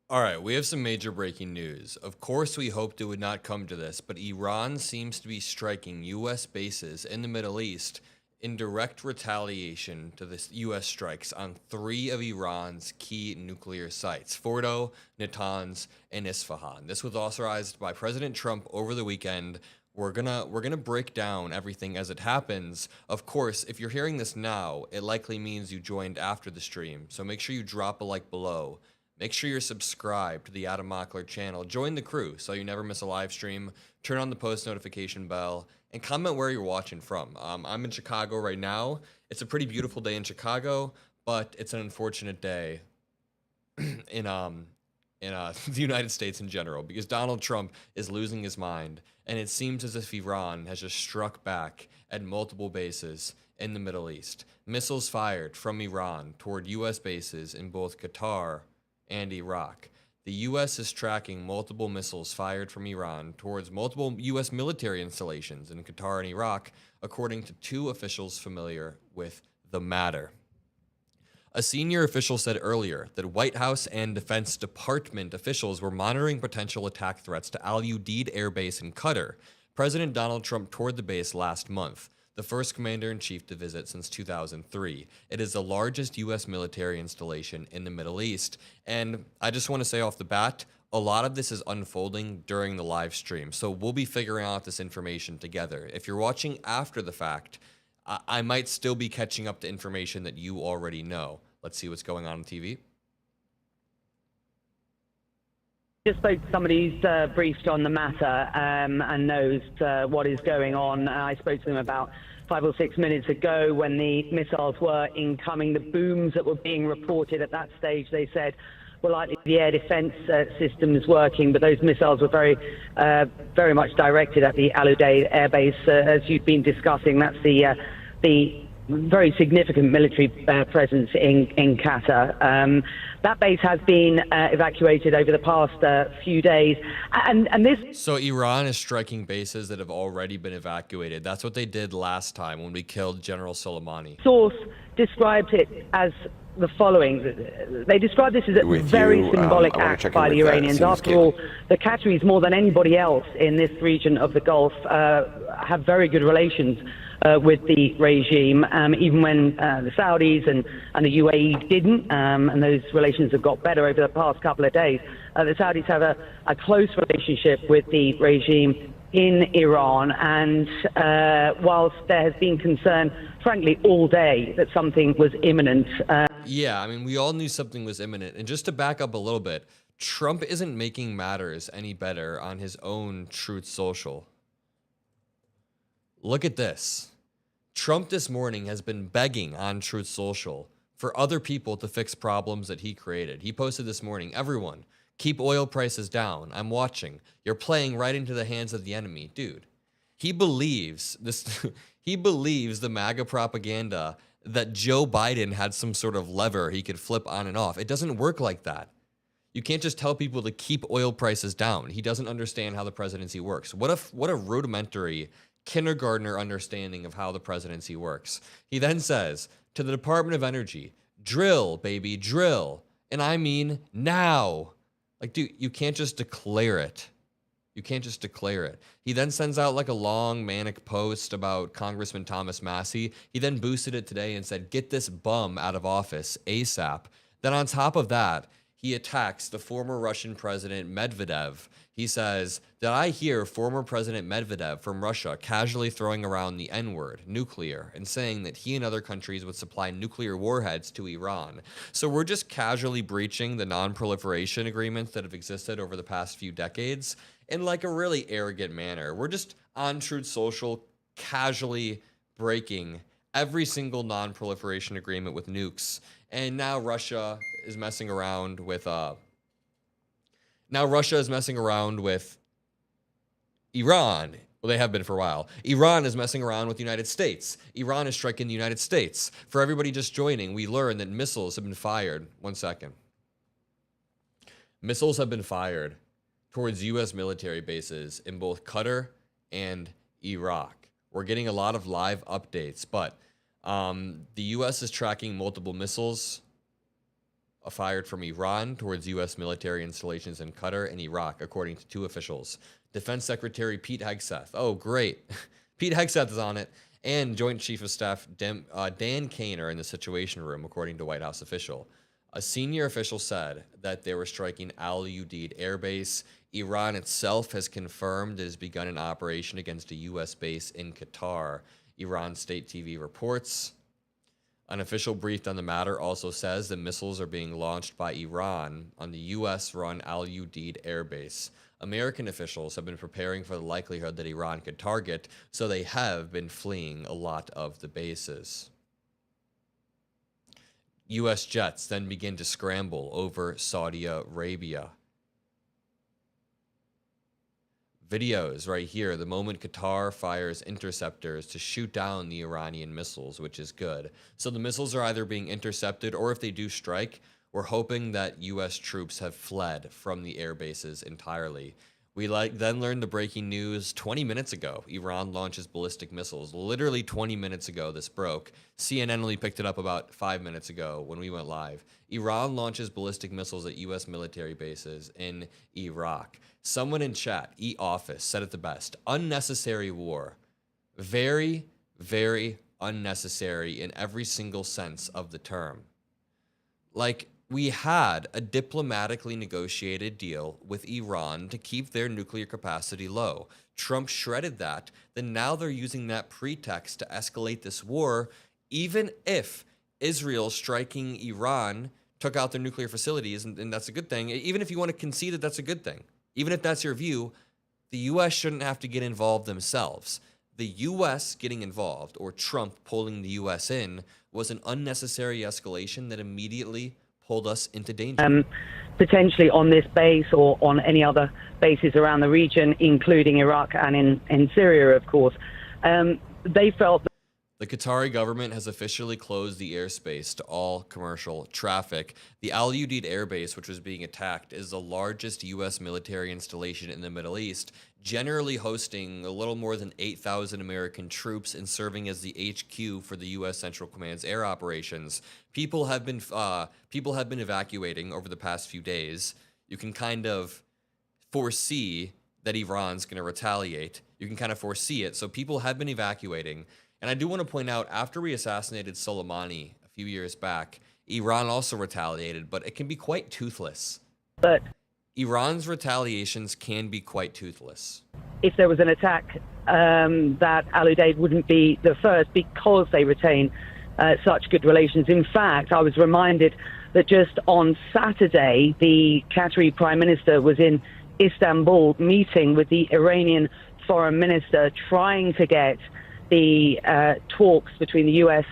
All right, we have some major breaking news. Of course, we hoped it would not come to this, but Iran seems to be striking U.S. bases in the Middle East in direct retaliation to the U.S. strikes on three of Iran's key nuclear sites: Fordo, Natanz, and Isfahan. This was authorized by President Trump over the weekend. We're gonna break down everything as it happens. Of course, if you're hearing this now, it likely means you joined after the stream, so make sure you drop a like below. Make sure you're subscribed to the Mockler channel. Join the crew so you never miss a live stream. Turn on the post notification bell and comment where you're watching from. I'm in Chicago right now. It's a pretty beautiful day in Chicago, but it's an unfortunate day in the United States in general because Donald Trump is losing his mind, and it seems as if Iran has just struck back at multiple bases in the Middle East. Missiles fired from Iran toward U.S. bases in both Qatar and Iraq. The U.S. is tracking multiple missiles fired from Iran towards multiple U.S. military installations in Qatar and Iraq, according to two officials familiar with the matter. A senior official said earlier that White House and Defense Department officials were monitoring potential attack threats to Al Udeid Air Base in Qatar. President Donald Trump toured the base last month, the first commander-in-chief to visit since 2003. It is the largest U.S. military installation in the Middle East. And I just want to say off the bat, a lot of this is unfolding during the live stream, so we'll be figuring out this information together. If you're watching after the fact, I might still be catching up to information that you already know. Let's see what's going on TV. Just spoke to somebody who's briefed on the matter and knows what is going on. I spoke to them about 5 or 6 minutes ago when the missiles were incoming. The booms that were being reported at that stage, they said, were likely the air defense systems working, but those missiles were very much directed at the Al Udeid Air Base. As you've been discussing, that's the very significant military presence in Qatar. That base has been evacuated over the past few days. And this... So Iran is striking bases that have already been evacuated. That's what they did last time when we killed General Soleimani. Source described it as the following. They described this as a very symbolic act by the Iranians. After all, the Qataris, more than anybody else in this region of the Gulf, have very good relations with the regime, even when the Saudis and the UAE didn't, and those relations have got better over the past couple of days. The Saudis have a close relationship with the regime in Iran, and whilst there has been concern, frankly, all day that something was imminent. Yeah, I mean, we all knew something was imminent. And just to back up a little bit, Trump isn't making matters any better on his own Truth Social. Look at this. Trump this morning has been begging on Truth Social for other people to fix problems that he created. He posted this morning, "Everyone, keep oil prices down. I'm watching. You're playing right into the hands of the enemy." Dude, he believes this. He believes the MAGA propaganda that Joe Biden had some sort of lever he could flip on and off. It doesn't work like that. You can't just tell people to keep oil prices down. He doesn't understand how the presidency works. What a rudimentary kindergartner understanding of how the presidency works. He then says to the Department of Energy, "Drill, baby, drill." And I mean now. Like, dude, you can't just declare it. You can't just declare it. He then sends out like a long manic post about Congressman Thomas Massie. He then boosted it today and said, "Get this bum out of office ASAP." Then on top of that, he attacks the former Russian president Medvedev. He says, "Did I hear former President Medvedev from Russia casually throwing around the N-word, nuclear, and saying that he and other countries would supply nuclear warheads to Iran?" So we're just casually breaching the non-proliferation agreements that have existed over the past few decades in like a really arrogant manner. We're just on Truth Social casually breaking every single non-proliferation agreement with nukes. And now Russia is messing around with Iran. Well, they have been for a while. Iran is messing around with the United States. Iran is striking the United States. For everybody just joining, we learned that missiles have been fired. One second. Missiles have been fired towards U.S. military bases in both Qatar and Iraq. We're getting a lot of live updates, but the U.S. is tracking multiple missiles fired from Iran towards U.S. military installations in Qatar and Iraq, according to 2 officials. Defense Secretary Pete Hegseth. Oh, great. Pete Hegseth is on it. And Joint Chief of Staff Dan Kane are in the Situation Room, according to White House official. A senior official said that they were striking Al Udeid Air Base. Iran itself has confirmed it has begun an operation against a U.S. base in Qatar. Iran state TV reports. An official briefed on the matter also says that missiles are being launched by Iran on the U.S.-run Al Udeid Air Base. American officials have been preparing for the likelihood that Iran could target, so they have been fleeing a lot of the bases. U.S. jets then begin to scramble over Saudi Arabia. Videos right here, the moment Qatar fires interceptors to shoot down the Iranian missiles, which is good. So the missiles are either being intercepted, or if they do strike, we're hoping that U.S. troops have fled from the air bases entirely. We then learned the breaking news 20 minutes ago. Iran launches ballistic missiles. Literally 20 minutes ago, this broke. CNN only picked it up about 5 minutes ago when we went live. Iran launches ballistic missiles at U.S. military bases in Iraq. Someone in chat, eOffice, said it the best. Unnecessary war. Very, very unnecessary in every single sense of the term. Like, we had a diplomatically negotiated deal with Iran to keep their nuclear capacity low. Trump shredded that. Then now they're using that pretext to escalate this war, even if Israel striking Iran took out their nuclear facilities, and that's a good thing. Even if you want to concede that that's a good thing, even if that's your view, the U.S. shouldn't have to get involved themselves. The U.S. getting involved, or Trump pulling the U.S. in, was an unnecessary escalation that immediately pulled us into danger. Potentially on this base or on any other bases around the region, including Iraq and in Syria, of course. They felt that the Qatari government has officially closed the airspace to all commercial traffic. The Al Udeid Air Base, which was being attacked, is the largest U.S. military installation in the Middle East, generally hosting a little more than 8,000 American troops and serving as the HQ for the U.S. Central Command's air operations. People have been evacuating over the past few days. You can kind of foresee that Iran's going to retaliate. You can kind of foresee it. So people have been evacuating. And I do want to point out, after we assassinated Soleimani a few years back, Iran also retaliated, but it can be quite toothless. but Iran's retaliations can be quite toothless. if there was an attack, that Al Udeid wouldn't be the first because they retain such good relations. In fact, I was reminded that just on Saturday, the Qatari Prime Minister was in Istanbul meeting with the Iranian Foreign Minister, trying to get the talks between the U.S.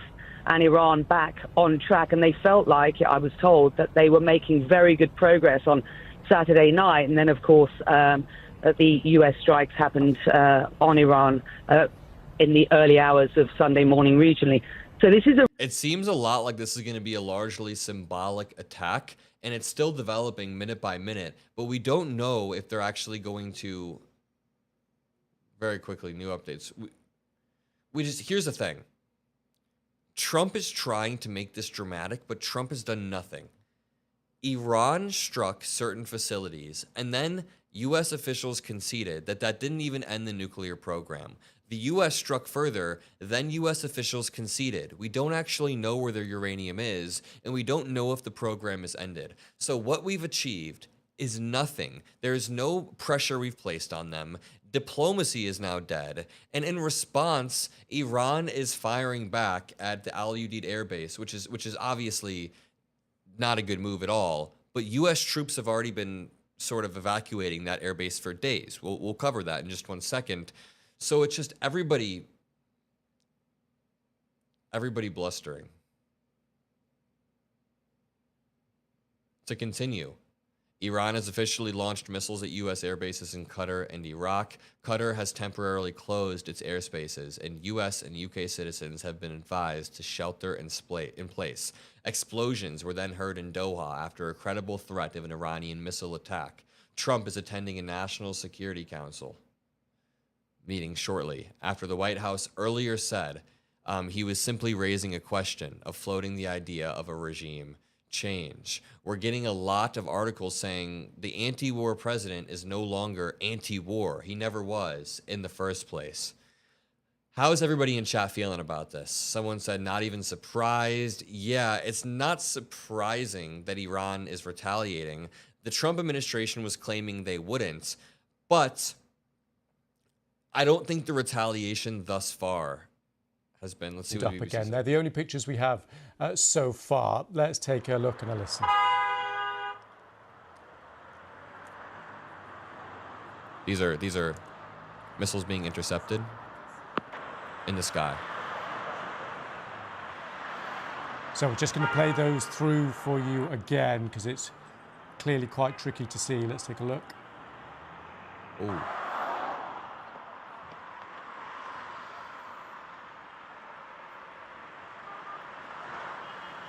and Iran back on track. And they felt like, I was told, that they were making very good progress on Saturday night. And then, of course, the U.S. strikes happened on Iran in the early hours of Sunday morning regionally. So this is It seems a lot like this is going to be a largely symbolic attack, and it's still developing minute by minute, but we don't know if they're actually going to... Very quickly, new updates. Here's the thing. Trump is trying to make this dramatic, but Trump has done nothing. Iran struck certain facilities, and then U.S. officials conceded that that didn't even end the nuclear program. The U.S. struck further, then U.S. officials conceded. We don't actually know where their uranium is, and we don't know if the program is ended. So what we've achieved is nothing. There's no pressure we've placed on them. Diplomacy is now dead, and in response, Iran is firing back at the Al Udeid Air Base, which is obviously not a good move at all. But U.S. troops have already been sort of evacuating that air base for days. We'll cover that in just 1 second. So it's just everybody blustering. To continue. Iran has officially launched missiles at U.S. air bases in Qatar and Iraq. Qatar has temporarily closed its airspaces, and U.S. and U.K. citizens have been advised to shelter in place. Explosions were then heard in Doha after a credible threat of an Iranian missile attack. Trump is attending a National Security Council meeting shortly, after the White House earlier said he was simply raising a question of floating the idea of a regime change. We're getting a lot of articles saying the anti-war president is no longer anti-war. He never was in the first place. How is everybody in chat feeling about this? Someone said not even surprised. Yeah, it's not surprising that Iran is retaliating. The Trump administration was claiming they wouldn't, but I don't think the retaliation thus far has been. Let's see what up again. They're the only pictures we have so far. Let's take a look and a listen. These are missiles being intercepted in the sky. So we're just going to play those through for you again because it's clearly quite tricky to see. Let's take a look. Ooh.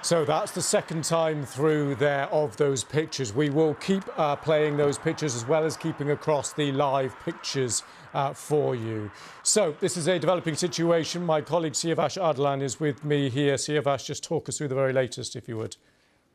So that's the second time through there of those pictures. We will keep playing those pictures as well as keeping across the live pictures for you. So this is a developing situation. My colleague Siavash Adlan is with me here. Siavash, just talk us through the very latest, if you would.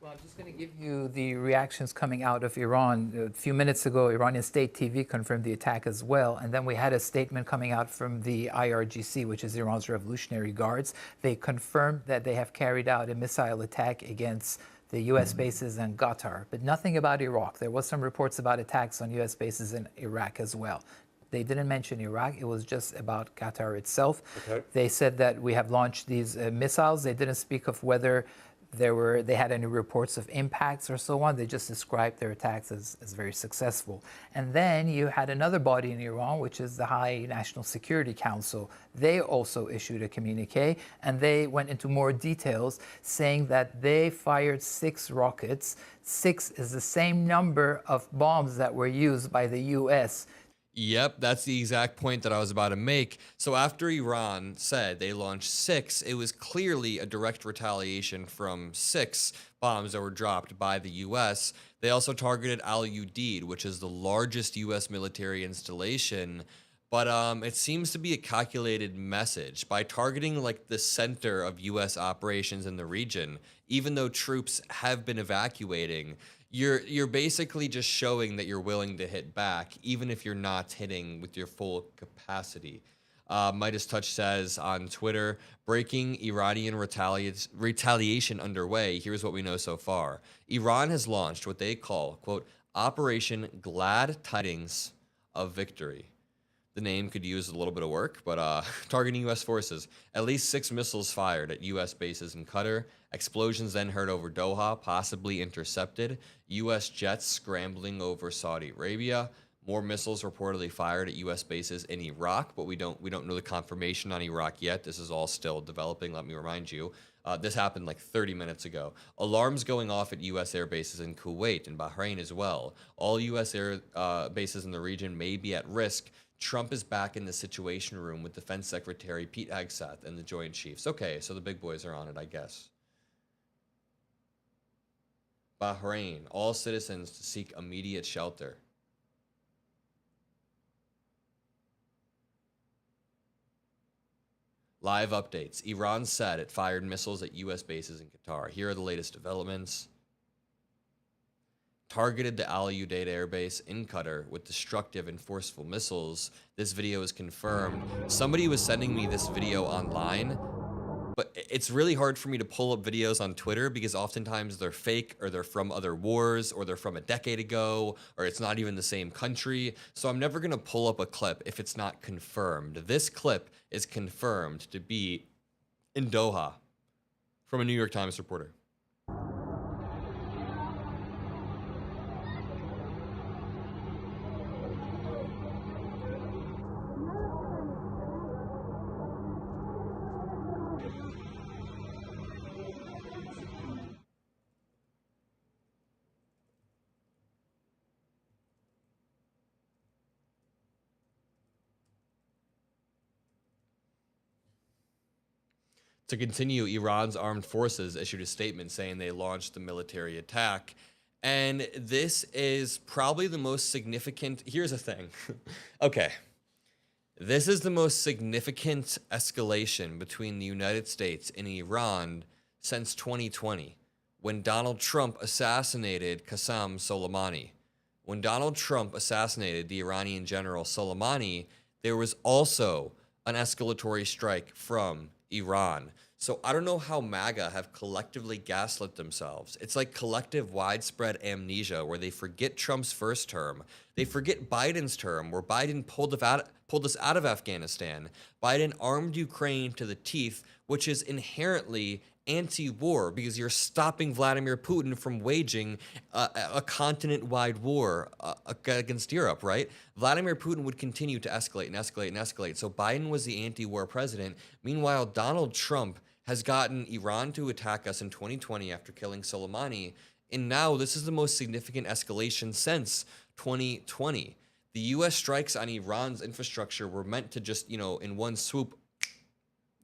Well, I'm just going to give you the reactions coming out of Iran. A few minutes ago, Iranian state TV confirmed the attack as well. And then we had a statement coming out from the IRGC, which is Iran's Revolutionary Guards. They confirmed that they have carried out a missile attack against the U.S. bases in Qatar, but nothing about Iraq. There was some reports about attacks on U.S. bases in Iraq as well. They didn't mention Iraq. It was just about Qatar itself. Okay. They said that we have launched these missiles. They didn't speak of whether they had any reports of impacts or so on. They just described their attacks as very successful. And then you had another body in Iran, which is the High National Security Council. They also issued a communique, and they went into more details, saying that they fired 6 rockets. 6 is the same number of bombs that were used by the U.S. Yep, that's the exact point that I was about to make. So after Iran said they launched 6, it was clearly a direct retaliation from 6 bombs that were dropped by the U.S. They also targeted Al Udeid, which is the largest U.S. military installation. But it seems to be a calculated message. By targeting like the center of U.S. operations in the region, even though troops have been evacuating, you're basically just showing that you're willing to hit back, even if you're not hitting with your full capacity. Midas Touch says on Twitter, breaking Iranian retaliation underway. Here's what we know so far. Iran has launched what they call, quote, Operation Glad Tidings of Victory. The name could use a little bit of work, but targeting U.S. forces. At least 6 missiles fired at U.S. bases in Qatar. Explosions then heard over Doha, possibly intercepted. U.S. jets scrambling over Saudi Arabia. More missiles reportedly fired at U.S. bases in Iraq, but we don't know the confirmation on Iraq yet. This is all still developing. Let me remind you. This happened like 30 minutes ago. Alarms going off at U.S. air bases in Kuwait and Bahrain as well. All U.S. air bases in the region may be at risk. Trump is back in the Situation Room with Defense Secretary Pete Hegseth and the Joint Chiefs. Okay, so the big boys are on it, I guess. Bahrain, all citizens to seek immediate shelter. Live updates. Iran said it fired missiles at U.S. bases in Qatar. Here are the latest developments. Targeted the Al Udeid airbase in Qatar with destructive and forceful missiles. This video is confirmed. Somebody was sending me this video online, but it's really hard for me to pull up videos on Twitter because oftentimes they're fake or they're from other wars or they're from a decade ago or it's not even the same country. So I'm never going to pull up a clip if it's not confirmed. This clip is confirmed to be in Doha from a New York Times reporter. To continue, Iran's armed forces issued a statement saying they launched the military attack. And this is probably the most significant. Here's the thing. Okay. This is the most significant escalation between the United States and Iran since 2020, when Donald Trump assassinated Qasem Soleimani. When Donald Trump assassinated the Iranian general Soleimani, there was also an escalatory strike from Iran. So I don't know how MAGA have collectively gaslit themselves. It's like collective widespread amnesia where they forget Trump's first term. They forget Biden's term where Biden pulled us out of Afghanistan. Biden armed Ukraine to the teeth, which is inherently anti-war because you're stopping Vladimir Putin from waging a continent-wide war against Europe, right? Vladimir Putin would continue to escalate and escalate and escalate. So Biden was the anti-war president. Meanwhile, Donald Trump has gotten Iran to attack us in 2020 after killing Soleimani. And now this is the most significant escalation since 2020. The U.S. strikes on Iran's infrastructure were meant to just, in one swoop,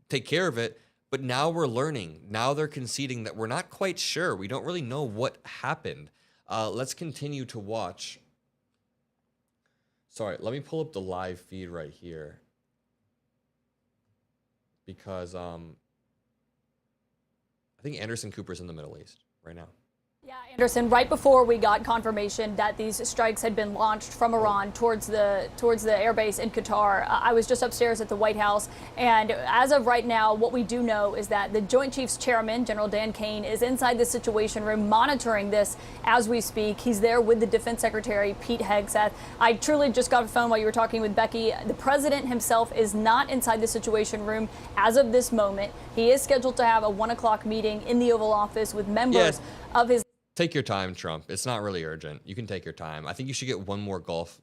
take care of it. But now we're learning. Now they're conceding that we're not quite sure. We don't really know what happened. Let's continue to watch. Sorry, let me pull up the live feed right here. Because I think Anderson Cooper's in the Middle East right now. Yeah, Anderson, right before we got confirmation that these strikes had been launched from Iran towards the airbase in Qatar, I was just upstairs at the White House. And as of right now, what we do know is that the Joint Chiefs Chairman, General Dan Kane, is inside the Situation Room monitoring this as we speak. He's there with the Defense Secretary, Pete Hegseth. I truly just got a phone while you were talking with Becky. The president himself is not inside the Situation Room as of this moment. He is scheduled to have a 1 o'clock meeting in the Oval Office with members of his... Take your time, Trump. It's not really urgent. You can take your time. I think you should get one more golf.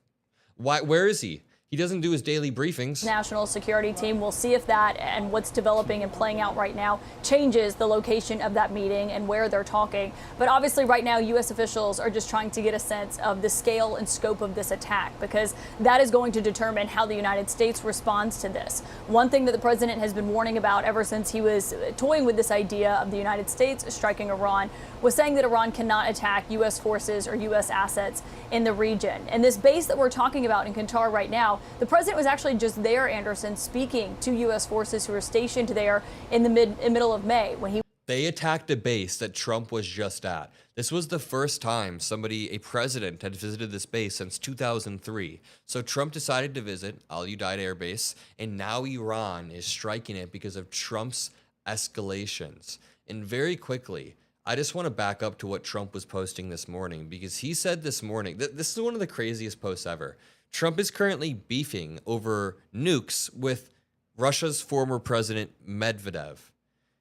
Why? Where is he? He doesn't do his daily briefings. National security team will see if that and what's developing and playing out right now changes the location of that meeting and where they're talking. But obviously right now, U.S. officials are just trying to get a sense of the scale and scope of this attack, because that is going to determine how the United States responds to this. One thing that the president has been warning about ever since he was toying with this idea of the United States striking Iran was saying that Iran cannot attack U.S. forces or U.S. assets in the region. And this base that we're talking about in Qatar right now, the president was actually just there, Anderson, speaking to U.S. forces who are stationed there in the middle of May when he... They attacked a base that Trump was just at. This was the first time a president, had visited this base since 2003. So Trump decided to visit Al Udeid Air Base, and now Iran is striking it because of Trump's escalations. And very quickly, I just want to back up to what Trump was posting this morning, because he said this morning, this is one of the craziest posts ever. Trump is currently beefing over nukes with Russia's former president, Medvedev.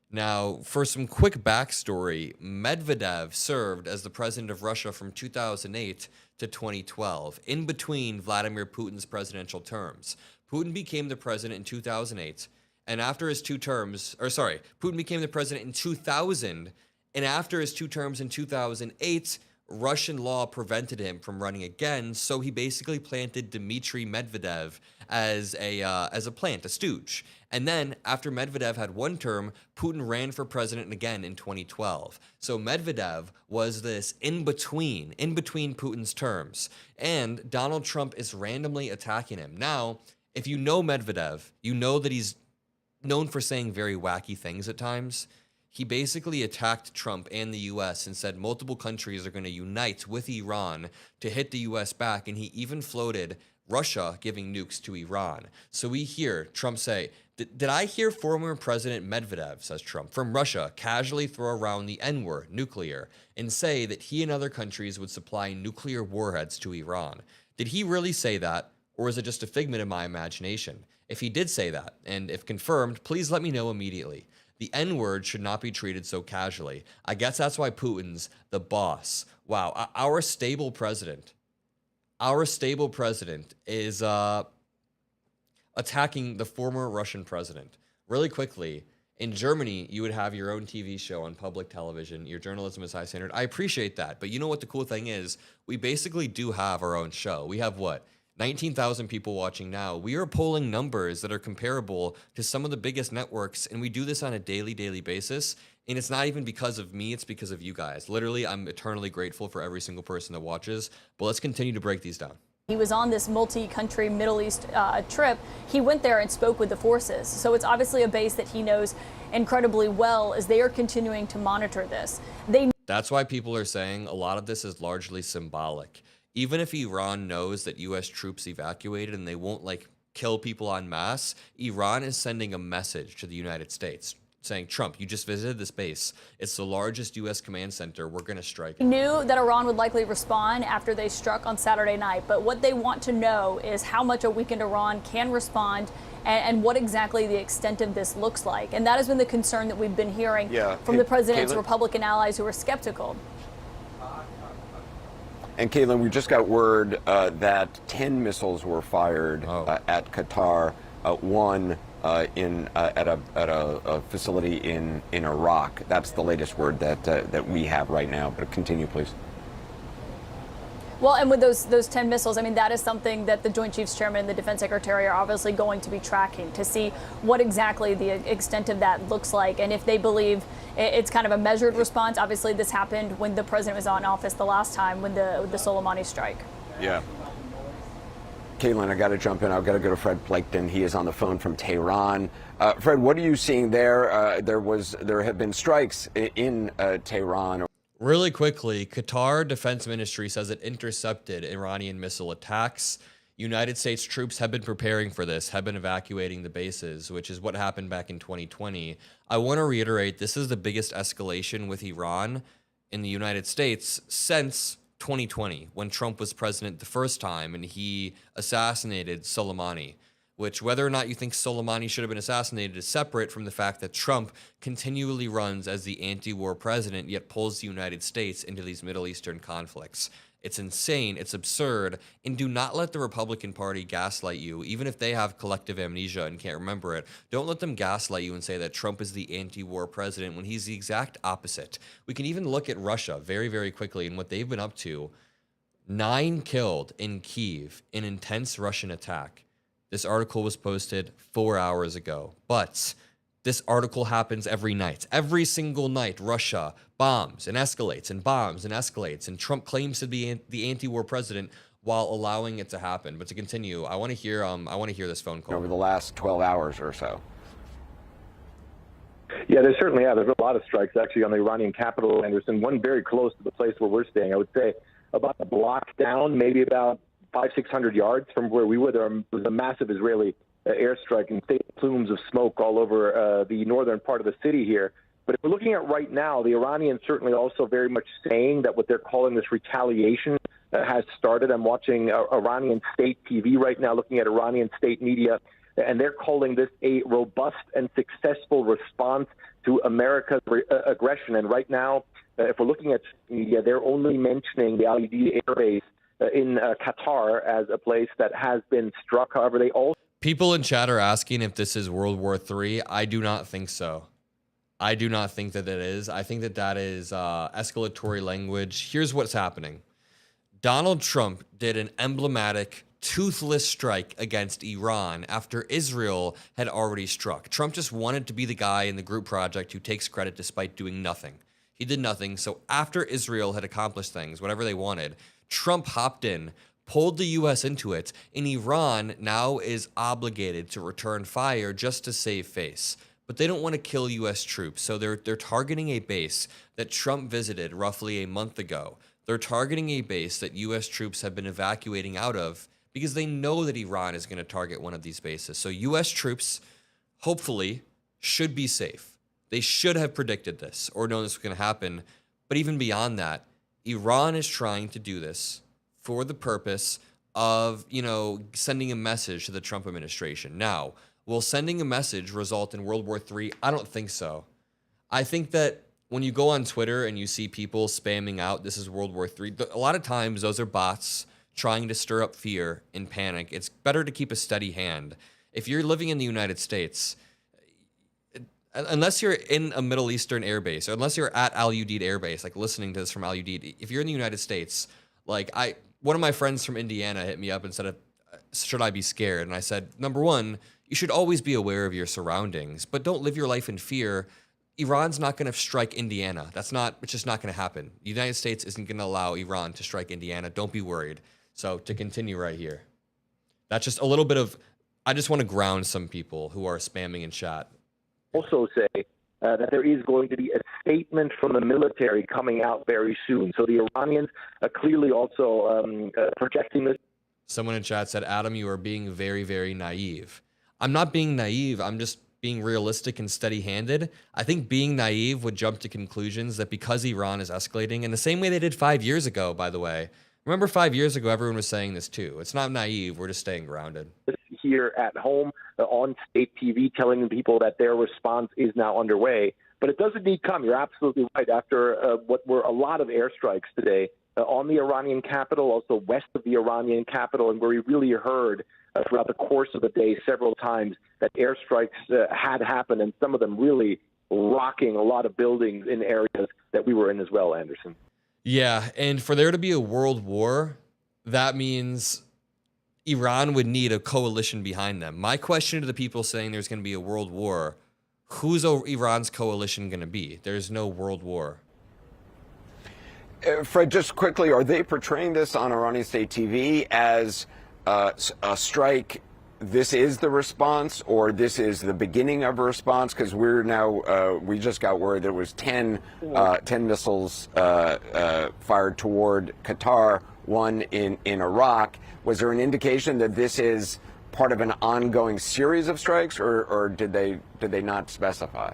Now, for some quick backstory, Medvedev served as the president of Russia from 2008 to 2012, in between Vladimir Putin's presidential terms. Putin became the president in 2008, and after his Putin became the president in 2000, and after his 2 terms in 2008, Russian law prevented him from running again, so he basically planted Dmitry Medvedev as a plant, a stooge. And then, after Medvedev had 1 term, Putin ran for president again in 2012. So Medvedev was this in between Putin's terms. And Donald Trump is randomly attacking him. Now, if you know Medvedev, you know that he's known for saying very wacky things at times. He basically attacked Trump and the U.S. and said multiple countries are going to unite with Iran to hit the U.S. back, and he even floated Russia giving nukes to Iran. So we hear Trump say, did I hear former President Medvedev, says Trump, from Russia casually throw around the N-word, nuclear, and say that he and other countries would supply nuclear warheads to Iran? Did he really say that, or is it just a figment of my imagination? If he did say that, and if confirmed, please let me know immediately. The N-word should not be treated so casually. I guess that's why Putin's the boss. Wow, our stable president is attacking the former Russian president. Really quickly, in Germany, you would have your own TV show on public television. Your journalism is high standard. I appreciate that, but you know what the cool thing is? We basically do have our own show. We have what? 19,000 people watching now. We are polling numbers that are comparable to some of the biggest networks, and we do this on a daily basis. And it's not even because of me, it's because of you guys. Literally, I'm eternally grateful for every single person that watches. But let's continue to break these down. He was on this multi-country Middle East trip. He went there and spoke with the forces. So it's obviously a base that he knows incredibly well as they are continuing to monitor this. They That's why people are saying a lot of this is largely symbolic. Even if Iran knows that U.S. troops evacuated and they won't like kill people en masse, Iran is sending a message to the United States saying, Trump, you just visited this base. It's the largest U.S. command center. We're going to strike. We knew that Iran would likely respond after they struck on Saturday night, but what they want to know is how much a weakened Iran can respond and what exactly the extent of this looks like. And that has been the concern that we've been hearing from the president's Republican allies who are skeptical. And Caitlin, we just got word that 10 missiles were fired at Qatar, one at a facility in Iraq. That's the latest word that we have right now. But continue, please. Well, and with those 10 missiles, I mean, that is something that the Joint Chiefs Chairman and the Defense Secretary are obviously going to be tracking to see what exactly the extent of that looks like. And if they believe it's kind of a measured response, obviously this happened when the president was in office the last time with the Soleimani strike. Yeah. Caitlin, I got to jump in. I've got to go to Fred Plankton. He is on the phone from Tehran. Fred, what are you seeing there? There have been strikes in Tehran. Really quickly, Qatar Defense Ministry says it intercepted Iranian missile attacks. United States troops have been preparing for this, have been evacuating the bases, which is what happened back in 2020. I want to reiterate, this is the biggest escalation with Iran in the United States since 2020, when Trump was president the first time and he assassinated Soleimani, which whether or not you think Soleimani should have been assassinated is separate from the fact that Trump continually runs as the anti-war president, yet pulls the United States into these Middle Eastern conflicts. It's insane, it's absurd, and do not let the Republican Party gaslight you, even if they have collective amnesia and can't remember it. Don't let them gaslight you and say that Trump is the anti-war president when he's the exact opposite. We can even look at Russia very, very quickly and what they've been up to. 9 killed in Kyiv, an intense Russian attack. This article was posted 4 hours ago, but this article happens every night. Every single night, Russia bombs and escalates and bombs and escalates, and Trump claims to be the anti-war president while allowing it to happen. But to continue, I want to hear this phone call. Over the last 12 hours or so. Yeah, there certainly are. There's a lot of strikes actually on the Iranian capital, Anderson. One very close to the place where we're staying. I would say about a block down, maybe about 500-600 yards from where we were. There was a massive Israeli airstrike and state plumes of smoke all over the northern part of the city here. But if we're looking at right now, the Iranians certainly also very much saying that what they're calling this retaliation has started. I'm watching Iranian state TV right now, looking at Iranian state media, and they're calling this a robust and successful response to America's aggression. And right now, if we're looking at media, they're only mentioning the Al Udeid Air Base in Qatar as a place that has been struck. However, they also... People in chat are asking if this is World War III. I do not think so. I do not think that it is. I think that that is escalatory language. Here's what's happening. Donald Trump did an emblematic toothless strike against Iran after Israel had already struck. Trump just wanted to be the guy in the group project who takes credit despite doing nothing. He did nothing. So after Israel had accomplished things, whatever they wanted, Trump hopped in, pulled the U.S. into it, and Iran now is obligated to return fire just to save face. But they don't want to kill U.S. troops, so they're targeting a base that Trump visited roughly a month ago. They're targeting a base that U.S. troops have been evacuating out of because they know that Iran is going to target one of these bases. So U.S. troops, hopefully, should be safe. They should have predicted this or known this was going to happen. But even beyond that, Iran is trying to do this for the purpose of, sending a message to the Trump administration. Now, will sending a message result in World War III? I don't think so. I think that when you go on Twitter and you see people spamming out, this is World War III, a lot of times those are bots trying to stir up fear and panic. It's better to keep a steady hand. If you're living in the United States, unless you're in a Middle Eastern airbase, or unless you're at Al Udeid airbase, like listening to this from Al Udeid, if you're in the United States, one of my friends from Indiana hit me up and said, should I be scared? And I said, number one, you should always be aware of your surroundings, but don't live your life in fear. Iran's not going to strike Indiana. It's just not going to happen. The United States isn't going to allow Iran to strike Indiana. Don't be worried. So to continue right here, that's just a little bit of, I just want to ground some people who are spamming in chat. Also say that there is going to be a statement from the military coming out very soon. So the Iranians are clearly also projecting this. Someone in chat said, Adam, you are being very, very naive. I'm not being naive. I'm just being realistic and steady-handed. I think being naive would jump to conclusions that because Iran is escalating in the same way they did 5 years ago, by the way. Remember 5 years ago, everyone was saying this too. It's not naive. We're just staying grounded. Here at home on state TV telling people that their response is now underway. But it does indeed come. You're absolutely right. After what were a lot of airstrikes today on the Iranian capital, also west of the Iranian capital, and where we really heard throughout the course of the day several times that airstrikes had happened, and some of them really rocking a lot of buildings in areas that we were in as well, Anderson. Yeah, and for there to be a world war, that means Iran would need a coalition behind them. My question to the people saying there's going to be a world war, who's Iran's coalition going to be? There's no world war. Fred, just quickly, are they portraying this on Iranian state TV as a strike? This is the response, or this is the beginning of a response? Because we're now, we just got word there was 10 missiles fired toward Qatar, one in Iraq. Was there an indication that this is part of an ongoing series of strikes, or did they not specify?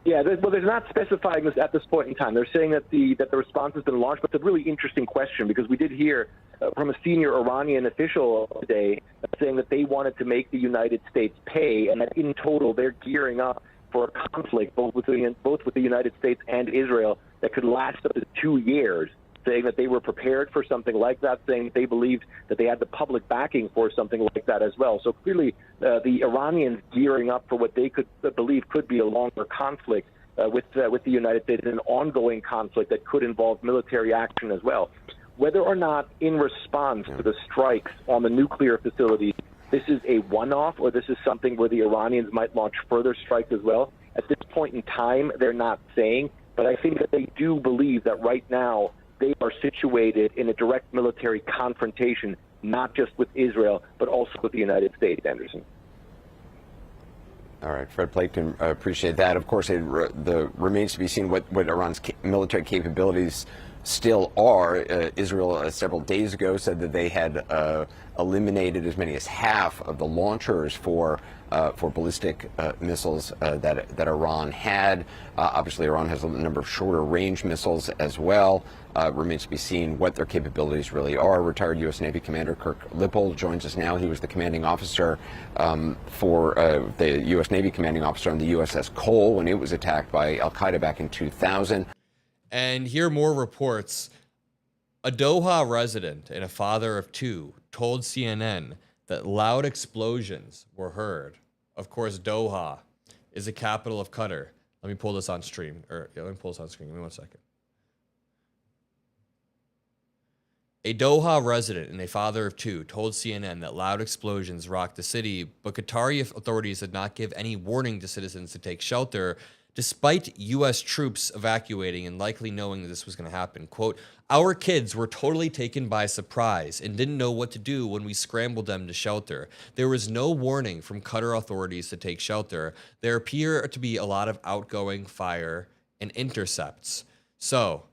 Yeah, well, they're not specifying this at this point in time. They're saying that the response has been launched, but it's a really interesting question because we did hear from a senior Iranian official today saying that they wanted to make the United States pay, and that in total they're gearing up for a conflict both with the United States and Israel that could last up to 2 years, saying that they were prepared for something like that, saying that they believed that they had the public backing for something like that as well. So clearly the Iranians gearing up for what they could believe could be a longer conflict with the United States, and an ongoing conflict that could involve military action as well. Whether or not in response to the strikes on the nuclear facilities, this is a one-off or this is something where the Iranians might launch further strikes as well, at this point in time, they're not saying. But I think that they do believe that right now they are situated in a direct military confrontation, not just with Israel, but also with the United States, Anderson. All right, Fred Plankton, appreciate that. Of course, the remains to be seen what Iran's military capabilities still are. Israel several days ago said that they had eliminated as many as half of the launchers for ballistic missiles that Iran had. Obviously, Iran has a number of shorter range missiles as well. Remains to be seen what their capabilities really are. Retired U.S. Navy Commander Kirk Lippold joins us now. He was the commanding officer for the U.S. Navy commanding officer on the USS Cole when it was attacked by al-Qaeda back in 2000. And here are more reports. A Doha resident and a father of two told CNN that loud explosions were heard. Of course, Doha is the capital of Qatar. Let me pull this on stream. Let me pull this on screen. Give me 1 second. A Doha resident and a father of two told CNN that loud explosions rocked the city, but Qatari authorities did not give any warning to citizens to take shelter, despite U.S. troops evacuating and likely knowing that this was going to happen. Quote, "Our kids were totally taken by surprise and didn't know what to do when we scrambled them to shelter. There was no warning from Qatar authorities to take shelter. There appear to be a lot of outgoing fire and intercepts." So,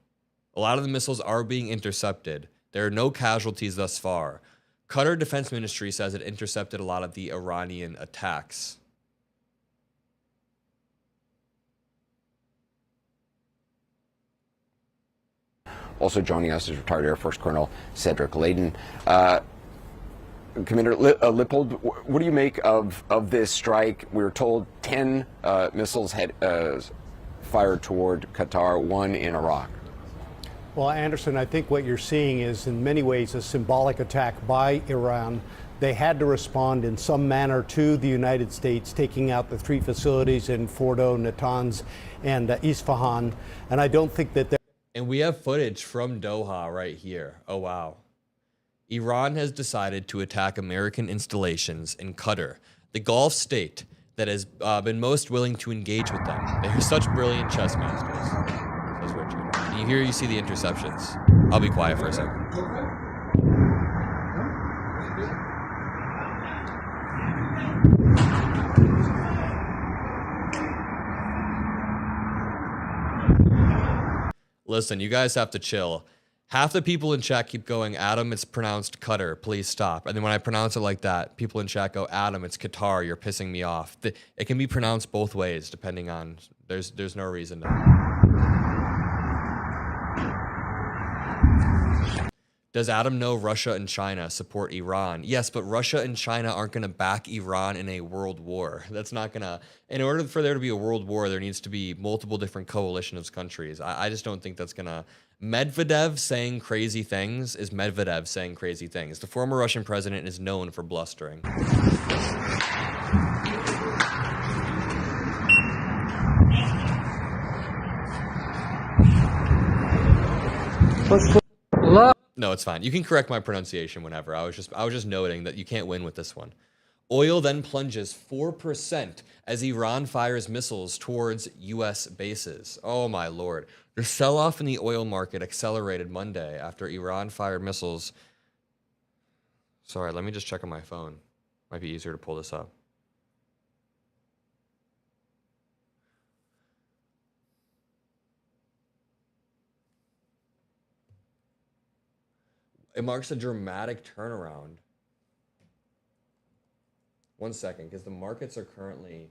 a lot of the missiles are being intercepted. There are no casualties thus far. Qatar Defense Ministry says it intercepted a lot of the Iranian attacks. Also joining us is retired Air Force Colonel Cedric Layden. Commander Lippold, what do you make of this strike? We were told 10 missiles had fired toward Qatar, one in Iraq. Well, Anderson, I think what you're seeing is in many ways a symbolic attack by Iran. They had to respond in some manner to the United States, taking out the 3 facilities in Fordo, Natanz, and Isfahan. And I don't think that And we have footage from Doha right here. Oh, wow. Iran has decided to attack American installations in Qatar, the Gulf state that has been most willing to engage with them. They're such brilliant chess masters. Says Richard. And you see the interceptions. I'll be quiet for a second. Listen, you guys have to chill. Half the people in chat keep going, Adam, it's pronounced Qatar, please stop. And then when I pronounce it like that, people in chat go, Adam, it's Qatar, you're pissing me off. It can be pronounced both ways, depending on, there's no reason to. Does Adam know Russia and China support Iran? Yes, but Russia and China aren't going to back Iran in a world war. That's not going to... In order for there to be a world war, there needs to be multiple different coalition of countries. I just don't think that's going to... Medvedev saying crazy things is Medvedev saying crazy things. The former Russian president is known for blustering. No, it's fine. You can correct my pronunciation whenever. I was just noting that you can't win with this one. Oil then plunges 4% as Iran fires missiles towards U.S. bases. Oh my lord. The sell-off in the oil market accelerated Monday after Iran fired missiles. Sorry, let me just check on my phone. Might be easier to pull this up. It marks a dramatic turnaround. One second, because the markets are currently...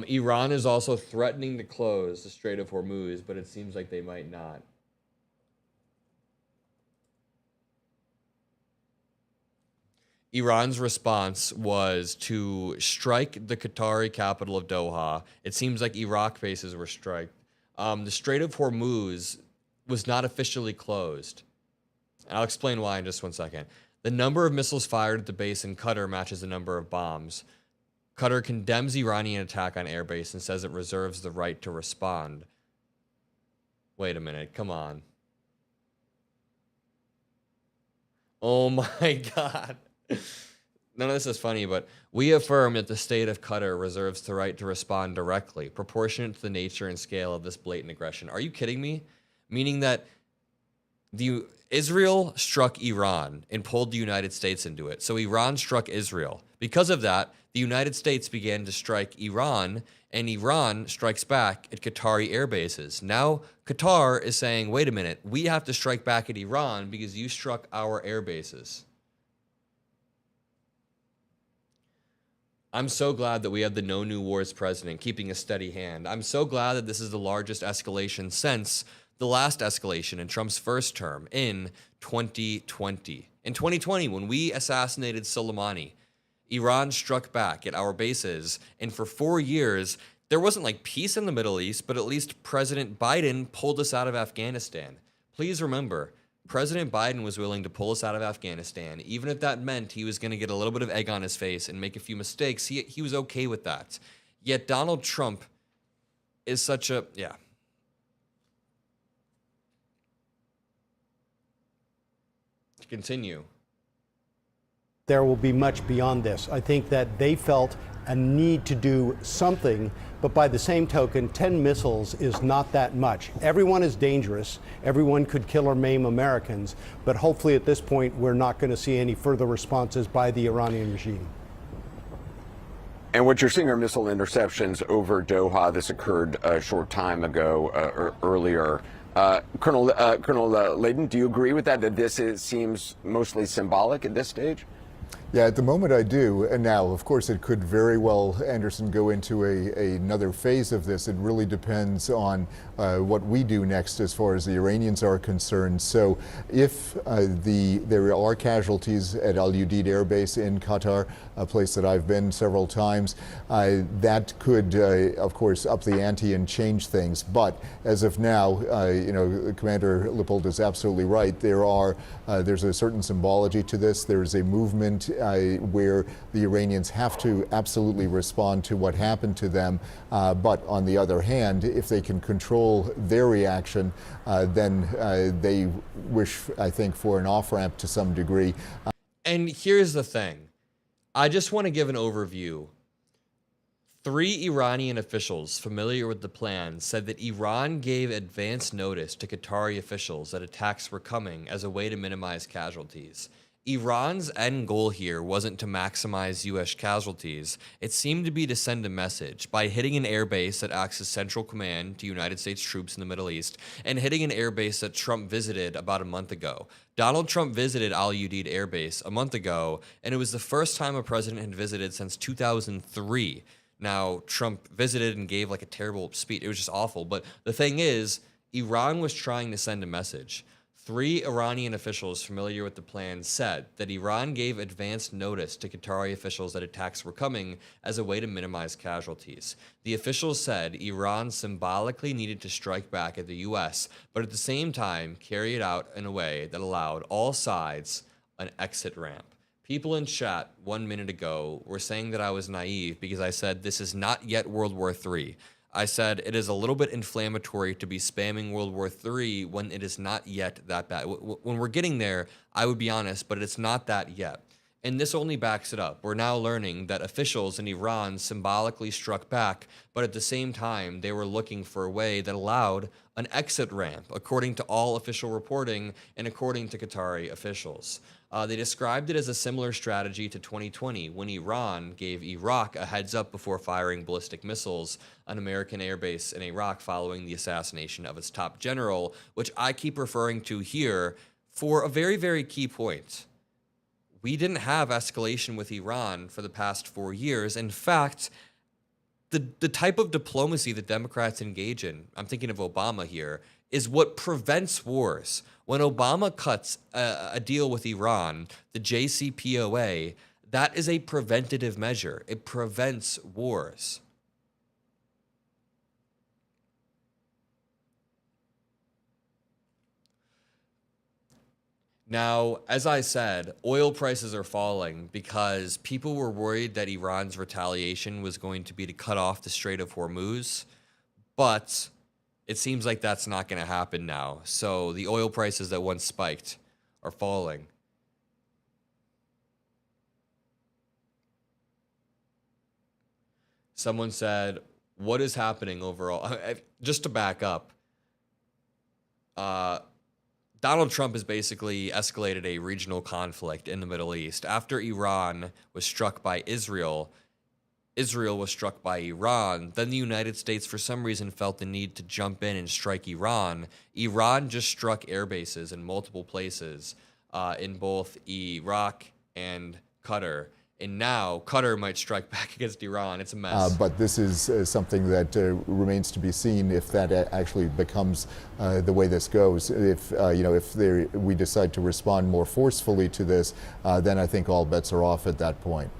Iran is also threatening to close the Strait of Hormuz, but it seems like they might not. Iran's response was to strike the Qatari capital of Doha. It seems like Iraq bases were struck. The Strait of Hormuz was not officially closed. I'll explain why in just 1 second. The number of missiles fired at the base in Qatar matches the number of bombs. Qatar condemns Iranian attack on airbase and says it reserves the right to respond. Wait a minute, come on. Oh my God. None of this is funny, but we affirm that the state of Qatar reserves the right to respond directly, proportionate to the nature and scale of this blatant aggression. Are you kidding me? Meaning that Israel struck Iran and pulled the United States into it. So Iran struck Israel. Because of that, the United States began to strike Iran, and Iran strikes back at Qatari air bases. Now Qatar is saying, wait a minute, we have to strike back at Iran because you struck our air bases. I'm so glad that we have the No New Wars president keeping a steady hand. I'm so glad that this is the largest escalation since the last escalation in Trump's first term in 2020. In 2020, when we assassinated Soleimani, Iran struck back at our bases, and for 4 years, there wasn't like peace in the Middle East, but at least President Biden pulled us out of Afghanistan. Please remember, President Biden was willing to pull us out of Afghanistan, even if that meant he was going to get a little bit of egg on his face and make a few mistakes. He was okay with that. Yet Donald Trump is such a... yeah. To continue. There will be much beyond this. I think that they felt a need to do something, but by the same token, 10 missiles is not that much. Everyone is dangerous. Everyone could kill or maim Americans, but hopefully at this point, we're not going to see any further responses by the Iranian regime. And what you're seeing are missile interceptions over Doha. This occurred a short time ago, earlier. Colonel Layden, do you agree with that this seems mostly symbolic at this stage? Yeah, at the moment I do. And now, of course, it could very well, Anderson, go into another phase of this. It really depends on what we do next as far as the Iranians are concerned. So if there are casualties at Al Udeid Air Base in Qatar, a place that I've been several times, that could, of course, up the ante and change things. But as of now, Commander Lippold is absolutely right. There's a certain symbology to this. There's a movement where the Iranians have to absolutely respond to what happened to them. But on the other hand, if they can control their reaction, then they wish, I think, for an off-ramp to some degree. And here's the thing. I just want to give an overview. 3 Iranian officials familiar with the plan said that Iran gave advance notice to Qatari officials that attacks were coming as a way to minimize casualties. Iran's end goal here wasn't to maximize U.S. casualties. It seemed to be to send a message by hitting an airbase that acts as central command to United States troops in the Middle East and hitting an airbase that Trump visited about a month ago. Donald Trump visited Al Udeid Air Base a month ago, and it was the first time a president had visited since 2003. Now, Trump visited and gave like a terrible speech. It was just awful. But the thing is, Iran was trying to send a message. 3 Iranian officials familiar with the plan said that Iran gave advance notice to Qatari officials that attacks were coming as a way to minimize casualties. The officials said Iran symbolically needed to strike back at the U.S., but at the same time carry it out in a way that allowed all sides an exit ramp. People in chat 1 minute ago were saying that I was naive because I said this is not yet World War III. I said it is a little bit inflammatory to be spamming World War III when it is not yet that bad. When we're getting there, I would be honest, but it's not that yet. And this only backs it up. We're now learning that officials in Iran symbolically struck back, but at the same time, they were looking for a way that allowed an exit ramp, according to all official reporting and according to Qatari officials. They described it as a similar strategy to 2020 when Iran gave Iraq a heads up before firing ballistic missiles on American airbase in Iraq following the assassination of its top general, which I keep referring to here for a very, very key point. We didn't have escalation with Iran for the past 4 years. In fact, the type of diplomacy that Democrats engage in, I'm thinking of Obama here, is what prevents wars. When Obama cuts a deal with Iran, the JCPOA, that is a preventative measure. It prevents wars. Now, as I said, oil prices are falling because people were worried that Iran's retaliation was going to be to cut off the Strait of Hormuz, but it seems like that's not going to happen now. So the oil prices that once spiked are falling. Someone said, what is happening overall? Just to back up, Donald Trump has basically escalated a regional conflict in the Middle East. After Iran was struck by Israel, Israel was struck by Iran. Then the United States, for some reason, felt the need to jump in and strike Iran. Iran just struck air bases in multiple places in both Iraq and Qatar. And now Qatar might strike back against Iran. It's a mess. But this is something that remains to be seen if that actually becomes the way this goes. If we decide to respond more forcefully to this, then I think all bets are off at that point.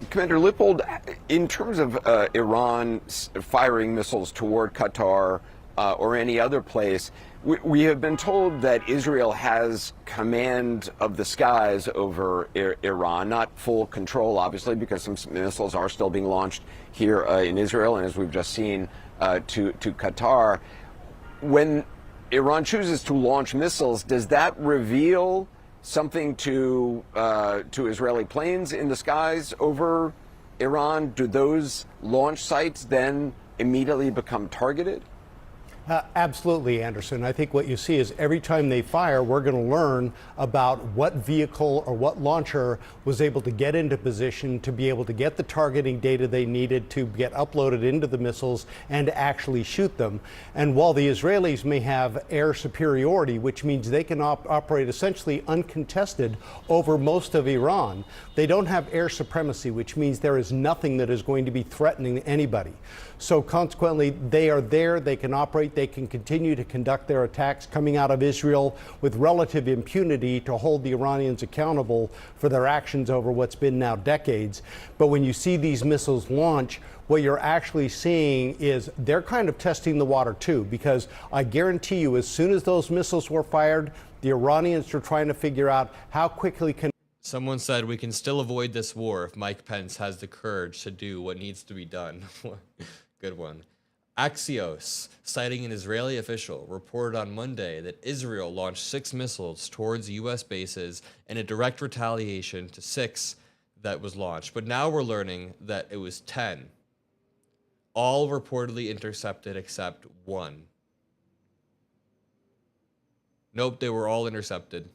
Commander Lippold, in terms of Iran firing missiles toward Qatar or any other place, we have been told that Israel has command of the skies over Iran, not full control, obviously, because some missiles are still being launched here in Israel, and as we've just seen, to Qatar. When Iran chooses to launch missiles, does that reveal something to Israeli planes in the skies over Iran? Do those launch sites then immediately become targeted? Absolutely, Anderson. I think what you see is every time they fire, we're going to learn about what vehicle or what launcher was able to get into position to be able to get the targeting data they needed to get uploaded into the missiles and actually shoot them. And while the Israelis may have air superiority, which means they can operate essentially uncontested over most of Iran, they don't have air supremacy, which means there is nothing that is going to be threatening anybody. So consequently, they are there, they can operate, they can continue to conduct their attacks coming out of Israel with relative impunity to hold the Iranians accountable for their actions over what's been now decades. But when you see these missiles launch, what you're actually seeing is they're kind of testing the water too, because I guarantee you, as soon as those missiles were fired, the Iranians were trying to figure out how quickly can. Someone said we can still avoid this war if Mike Pence has the courage to do what needs to be done. Good one. Axios, citing an Israeli official, reported on Monday that Israel launched 6 missiles towards U.S. bases in a direct retaliation to 6 that was launched. But now we're learning that it was 10. All reportedly intercepted except 1. Nope, they were all intercepted.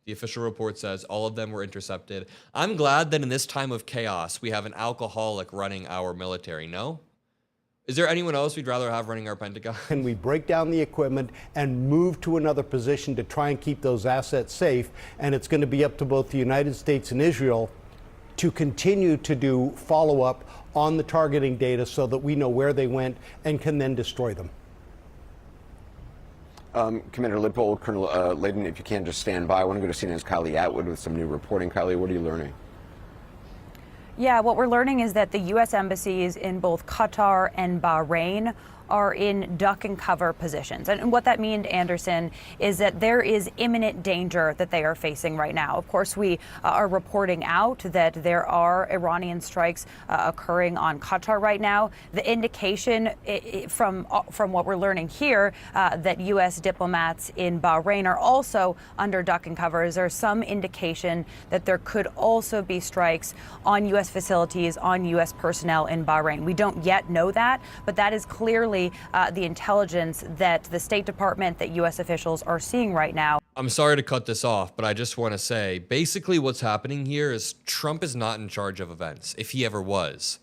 The official report says all of them were intercepted. I'm glad that in this time of chaos, we have an alcoholic running our military, no? Is there anyone else we'd rather have running our Pentagon? Can we break down the equipment and move to another position to try and keep those assets safe? And it's going to be up to both the United States and Israel to continue to do follow-up on the targeting data so that we know where they went and can then destroy them. Commander Lidpole, Colonel Layden, if you can just stand by. I want to go to CNN's Kylie Atwood with some new reporting. Kylie, what are you learning? Yeah, what we're learning is that the U.S. embassies in both Qatar and Bahrain are in duck and cover positions. And what that means, Anderson, is that there is imminent danger that they are facing right now. Of course, we are reporting out that there are Iranian strikes occurring on Qatar right now. The indication from what we're learning here that U.S. diplomats in Bahrain are also under duck and cover. Is there some indication that there could also be strikes on U.S. facilities, on U.S. personnel in Bahrain? We don't yet know that, but that is clearly the intelligence that the State Department, that U.S. officials are seeing right now. I'm sorry to cut this off, but I just want to say, basically what's happening here is Trump is not in charge of events, if he ever was.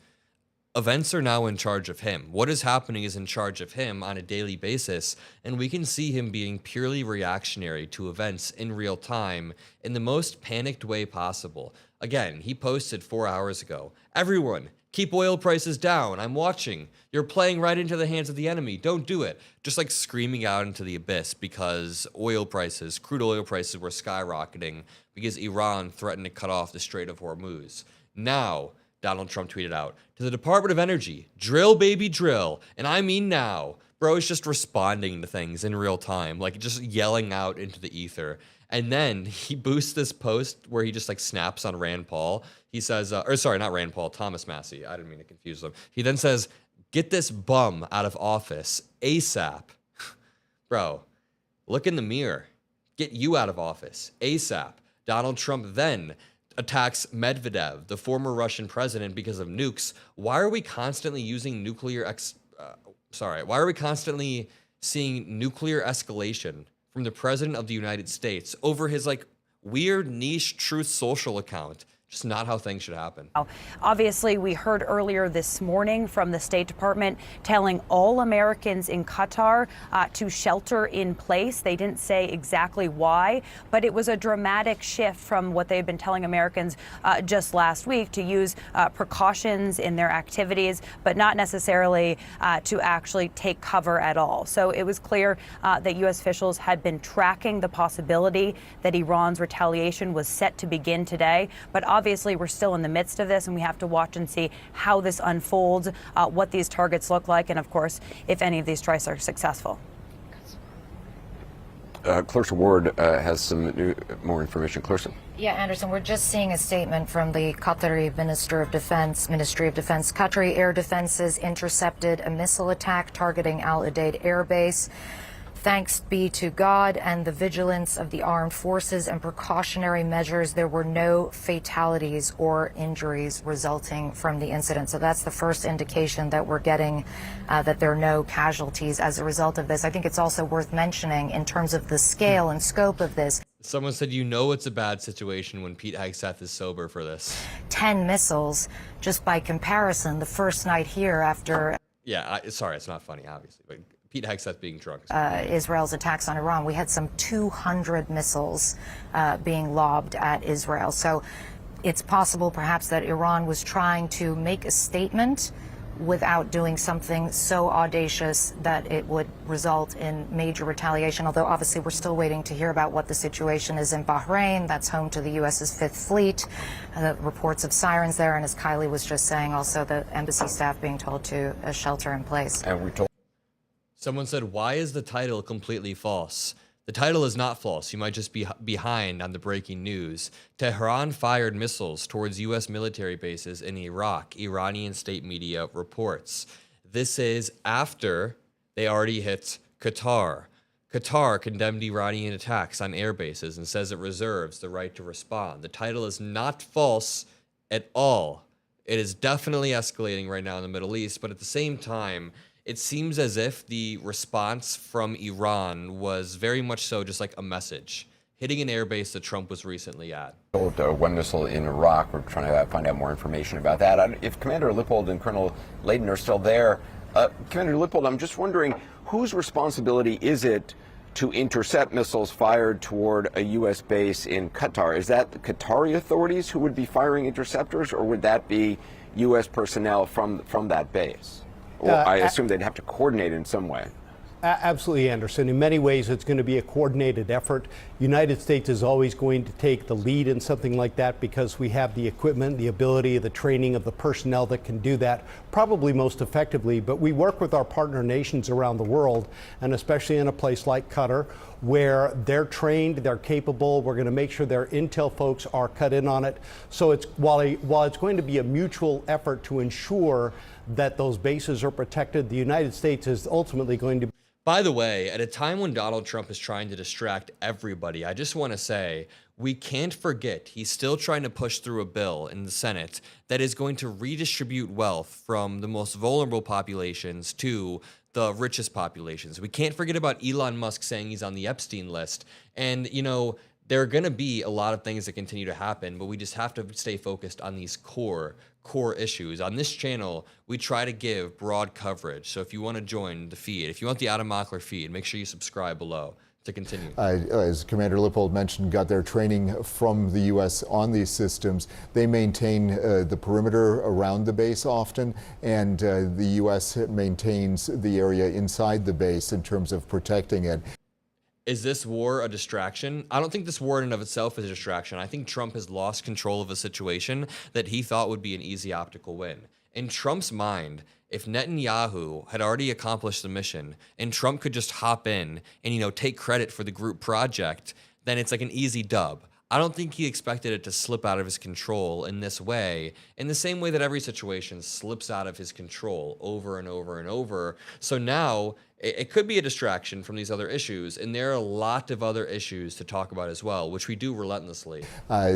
Events are now in charge of him. What is happening is in charge of him on a daily basis, and we can see him being purely reactionary to events in real time in the most panicked way possible. Again, he posted 4 hours ago, "Everyone, keep oil prices down. I'm watching. You're playing right into the hands of the enemy. Don't do it." Just like screaming out into the abyss because oil prices, crude oil prices were skyrocketing because Iran threatened to cut off the Strait of Hormuz. Now, Donald Trump tweeted out, "To the Department of Energy, drill, baby, drill. And I mean now." Bro is just responding to things in real time, like just yelling out into the ether. And then he boosts this post where he just like snaps on Rand Paul. He says, or sorry, not Rand Paul, Thomas Massey. I didn't mean to confuse them. He then says, "Get this bum out of office ASAP." Bro, look in the mirror. Get you out of office ASAP. Donald Trump then attacks Medvedev, the former Russian president, because of nukes. Why are we constantly using why are we constantly seeing nuclear escalation from the president of the United States over his like weird niche Truth Social account? Just not how things should happen. Obviously, we heard earlier this morning from the State Department telling all Americans in Qatar to shelter in place. They didn't say exactly why, but it was a dramatic shift from what they've been telling Americans just last week, to use precautions in their activities, but not necessarily to actually take cover at all. So it was clear that U.S. officials had been tracking the possibility that Iran's retaliation was set to begin today, but obviously, we're still in the midst of this, and we have to watch and see how this unfolds, what these targets look like, and of course, if any of these strikes are successful. Clarissa Ward has some more information. Clarissa. Yeah, Anderson, we're just seeing a statement from the Qatari Ministry of Defense. Qatari Air Defenses intercepted a missile attack targeting Al Udeid Air Base. Thanks be to God and the vigilance of the armed forces and precautionary measures, there were no fatalities or injuries resulting from the incident. So that's the first indication that we're getting that there are no casualties as a result of this. I think it's also worth mentioning in terms of the scale and scope of this. Someone said, you know it's a bad situation when Pete Hegseth is sober for this. 10 missiles, just by comparison, the first night here after... Yeah, sorry, it's not funny, obviously, but Pete Hegseth being drunk. Israel's attacks on Iran, we had some 200 missiles being lobbed at Israel. So it's possible perhaps that Iran was trying to make a statement without doing something so audacious that it would result in major retaliation, although obviously we're still waiting to hear about what the situation is in Bahrain. That's home to the U.S.'s Fifth Fleet. Reports of sirens there, and as Kylie was just saying, also the embassy staff being told to shelter in place. And we told. Someone said, why is the title completely false? The title is not false. You might just be behind on the breaking news. Tehran fired missiles towards U.S. military bases in Iraq, Iranian state media reports. This is after they already hit Qatar. Qatar condemned Iranian attacks on air bases and says it reserves the right to respond. The title is not false at all. It is definitely escalating right now in the Middle East, but at the same time, it seems as if the response from Iran was very much so just like a message. hitting an airbase that Trump was recently at. One missile in Iraq. We're trying to find out more information about that. If Commander Lippold and Colonel Layden are still there, Commander Lippold, I'm just wondering, whose responsibility is it to intercept missiles fired toward a U.S. base in Qatar? Is that the Qatari authorities who would be firing interceptors, or would that be U.S. personnel from that base? Or I assume they'd have to coordinate in some way. Absolutely, Anderson. In many ways, it's going to be a coordinated effort. United States is always going to take the lead in something like that because we have the equipment, the ability, the training of the personnel that can do that probably most effectively. But we work with our partner nations around the world, and especially in a place like Qatar, where they're trained, they're capable. We're going to make sure their intel folks are cut in on it. So it's while it's going to be a mutual effort to ensure that those bases are protected, the United States is ultimately going to. By the way, at a time when Donald Trump is trying to distract everybody, I just want to say we can't forget he's still trying to push through a bill in the Senate that is going to redistribute wealth from the most vulnerable populations to the richest populations. We can't forget about Elon Musk saying he's on the Epstein list. And, you know, there are going to be a lot of things that continue to happen, but we just have to stay focused on these core issues. On this channel, we try to give broad coverage. So if you want to join the feed, if you want the Mockler feed, make sure you subscribe below to continue. As Commander Lippold mentioned, got their training from the U.S. on these systems. They maintain the perimeter around the base often, and the U.S. maintains the area inside the base in terms of protecting it. Is this war a distraction? I don't think this war in and of itself is a distraction. I think Trump has lost control of a situation that he thought would be an easy optical win. In Trump's mind, if Netanyahu had already accomplished the mission and Trump could just hop in and, you know, take credit for the group project, then it's like an easy dub. I don't think he expected it to slip out of his control in this way, in the same way that every situation slips out of his control over and over and over. So now it could be a distraction from these other issues, and there are a lot of other issues to talk about as well, which we do relentlessly.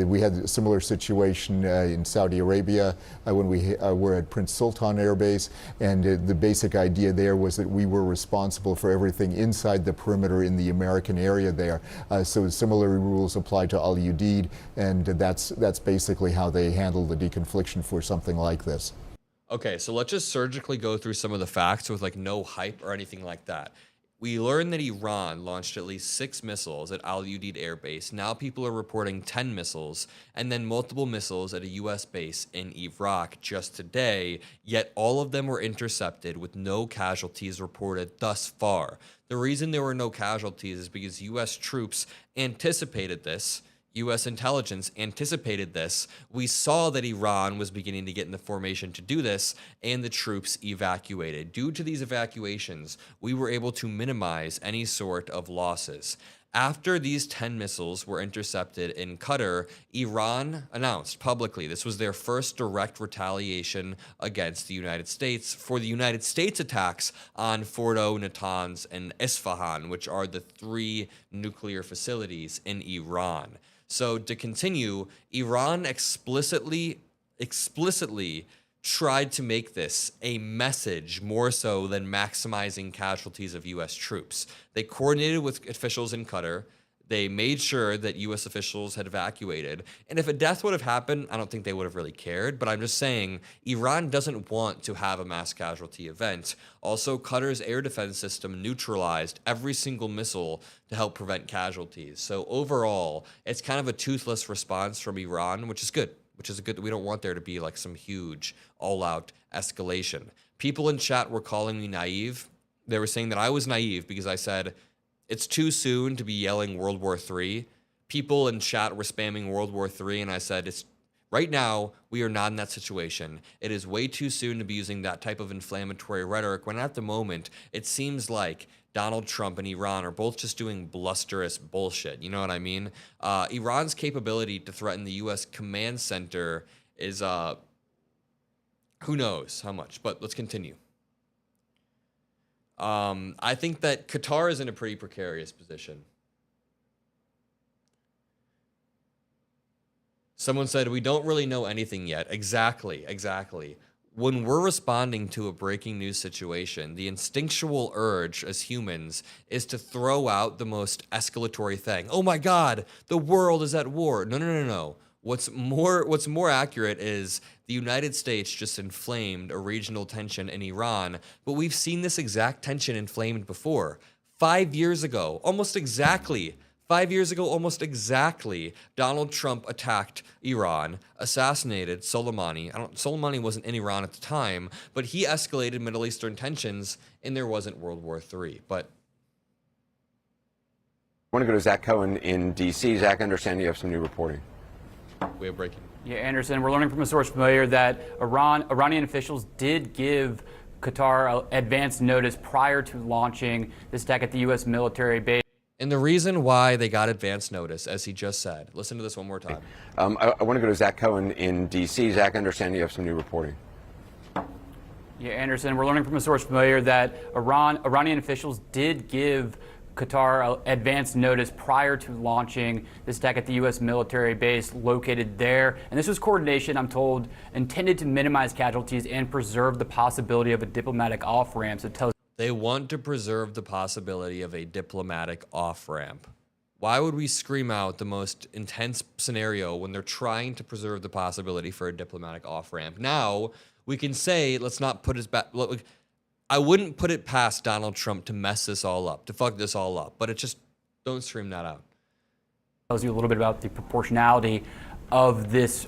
We had a similar situation in Saudi Arabia when we were at Prince Sultan Air Base, and the basic idea there was that we were responsible for everything inside the perimeter in the American area there. So similar rules apply to Al Udeid, and that's basically how they handle the deconfliction for something like this. Okay, so let's just surgically go through some of the facts with like no hype or anything like that. We learned that Iran launched at least 6 missiles at Al Udeid Air Base. Now people are reporting 10 missiles, and then multiple missiles at a U.S. base in Iraq just today, yet all of them were intercepted with no casualties reported thus far. The reason there were no casualties is because U.S. troops anticipated this. U.S. intelligence anticipated this. We saw that Iran was beginning to get in the formation to do this, and the troops evacuated. Due to these evacuations, we were able to minimize any sort of losses. After these 10 missiles were intercepted in Qatar, Iran announced publicly this was their first direct retaliation against the United States for the United States attacks on Fordo, Natanz, and Isfahan, which are the 3 nuclear facilities in Iran. So to continue, Iran explicitly tried to make this a message more so than maximizing casualties of U.S. troops. They coordinated with officials in Qatar. They made sure that U.S. officials had evacuated. And if a death would have happened, I don't think they would have really cared. But I'm just saying, Iran doesn't want to have a mass casualty event. Also, Qatar's air defense system neutralized every single missile to help prevent casualties. So overall, it's kind of a toothless response from Iran, which is good. We don't want there to be like some huge all-out escalation. People in chat were calling me naive. They were saying that I was naive because I said, it's too soon to be yelling World War III. People in chat were spamming World War III, and I said, right now, we are not in that situation. It is way too soon to be using that type of inflammatory rhetoric when at the moment, it seems like Donald Trump and Iran are both just doing blusterous bullshit. You know what I mean? Iran's capability to threaten the U.S. command center is, who knows how much, but let's continue. I think that Qatar is in a pretty precarious position. Someone said, we don't really know anything yet. Exactly. when we're responding to a breaking news situation, the instinctual urge as humans is to throw out the most escalatory thing. Oh my God, the world is at war. No. What's more accurate is the United States just inflamed a regional tension in Iran, but we've seen this exact tension inflamed before. 5 years ago, almost exactly, Donald Trump attacked Iran, assassinated Soleimani. Soleimani wasn't in Iran at the time, but he escalated Middle Eastern tensions, and there wasn't World War III. But I want to go to Zach Cohen in D.C. Zach, I understand you have some new reporting. we have breaking. Yeah, Anderson, we're learning from a source familiar that Iranian officials did give Qatar advance notice prior to launching this attack at the U.S. military base. And the reason why they got advance notice, as he just said, listen to this one more time. I want to go to Zach Cohen in D.C. Zach, I understand you have some new reporting. Yeah, Anderson, we're learning from a source familiar that Iranian officials did give Qatar advance notice prior to launching this attack at the U.S. military base located there. And this was coordination, I'm told, intended to minimize casualties and preserve the possibility of a diplomatic off-ramp. So it tells They want to preserve the possibility of a diplomatic off-ramp. Why would we scream out the most intense scenario when they're trying to preserve the possibility for a diplomatic off-ramp? Now, we can say, let's not put us back. Look, I wouldn't put it past Donald Trump to mess this all up, to fuck this all up, but it just, don't scream that out. Tells you a little bit about the proportionality of this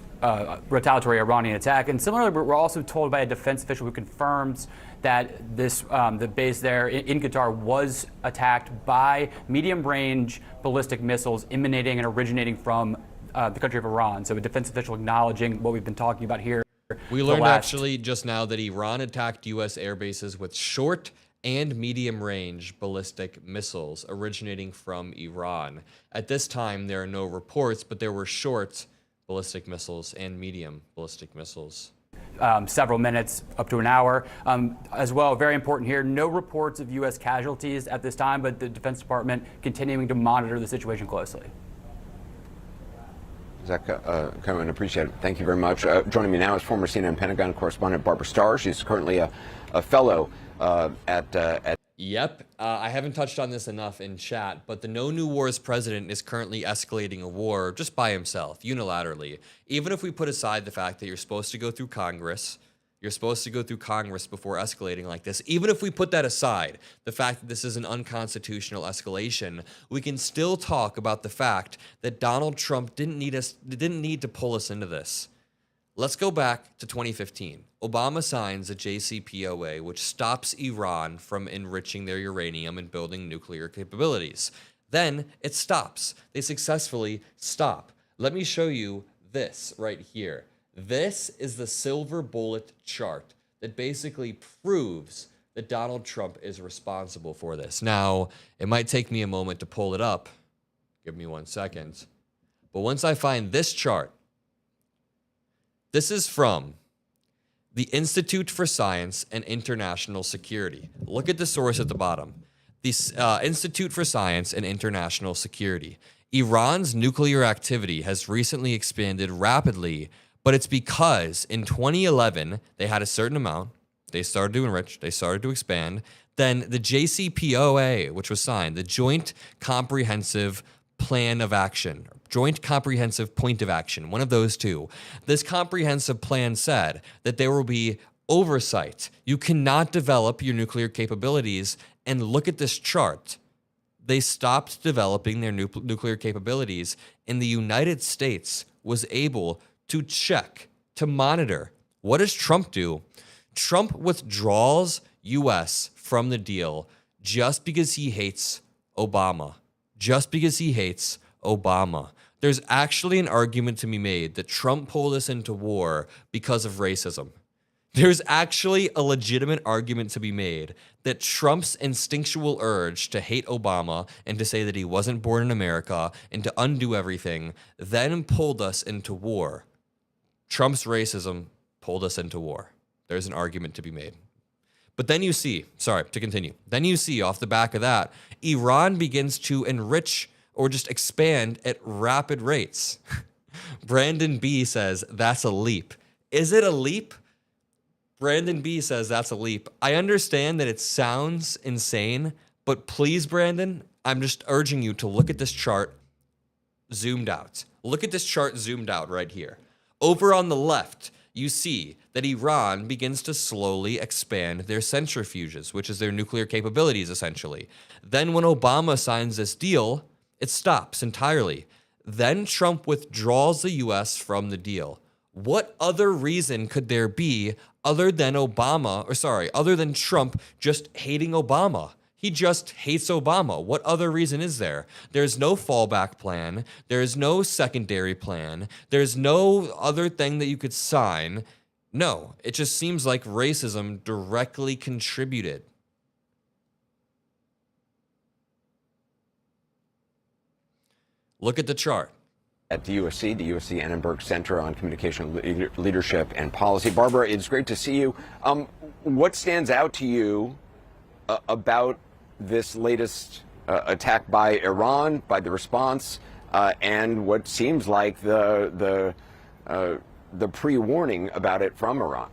retaliatory Iranian attack. And similarly, we're also told by a defense official who confirms that this the base there in Qatar was attacked by medium-range ballistic missiles emanating and originating from the country of Iran. So a defense official acknowledging what we've been talking about here. We learned actually just now that Iran attacked U.S. air bases with short and medium-range ballistic missiles originating from Iran. At this time, there are no reports, but there were short ballistic missiles and medium ballistic missiles. Several minutes, up to an hour. As well, very important here, no reports of U.S. casualties at this time, but the Defense Department continuing to monitor the situation closely. Zach Cohen, appreciate it. Thank you very much. Joining me now is former CNN Pentagon correspondent Barbara Starr. She's currently a fellow at Yep. I haven't touched on this enough in chat, but the No New Wars president is currently escalating a war just by himself, unilaterally. Even if we put aside the fact that you're supposed to go through Congress, before escalating like this. Even if we put that aside, the fact that this is an unconstitutional escalation, we can still talk about the fact that Donald Trump didn't need to pull us into this. Let's go back to 2015. Obama signs a JCPOA, which stops Iran from enriching their uranium and building nuclear capabilities. Then it stops. They successfully stop. Let me show you this right here. This is the silver bullet chart that basically proves that Donald Trump is responsible for this. Now, it might take me a moment to pull it up. Give me 1 second. But once I find this chart, this is from the Institute for Science and International Security. Look at the source at the bottom. The Institute for Science and International Security. Iran's nuclear activity has recently expanded rapidly, but it's because in 2011, they had a certain amount. They started to enrich. They started to expand. Then the JCPOA, which was signed, the Joint Comprehensive Plan of Action, Joint Comprehensive Point of Action, one of those two. This comprehensive plan said that there will be oversight. You cannot develop your nuclear capabilities. And look at this chart. They stopped developing their nuclear capabilities, and the United States was able to check, to monitor. What does Trump do? Trump withdraws U.S. from the deal just because he hates Obama. Just because he hates Obama. There's actually an argument to be made that Trump pulled us into war because of racism. There's actually a legitimate argument to be made that Trump's instinctual urge to hate Obama and to say that he wasn't born in America and to undo everything then pulled us into war. Trump's racism pulled us into war. There's an argument to be made. But then you see, then you see off the back of that, Iran begins to enrich or just expand at rapid rates. Brandon B says, that's a leap. Is it a leap? Brandon B says that's a leap. I understand that it sounds insane, but please, Brandon, I'm just urging you to look at this chart zoomed out. Look at this chart zoomed out right here. Over on the left, you see that Iran begins to slowly expand their centrifuges, which is their nuclear capabilities, essentially. Then when Obama signs this deal, it stops entirely. Then Trump withdraws the U.S. from the deal. What other reason could there be other than other than Trump just hating Obama? He just hates Obama. What other reason is there? There's no fallback plan. There's no secondary plan. There's no other thing that you could sign. No, it just seems like racism directly contributed. Look at the chart. At the USC Annenberg Center on Communication Leadership and Policy. Barbara, it's great to see you. What stands out to you about this latest attack by Iran, by the response, and what seems like the pre-warning about it from Iran?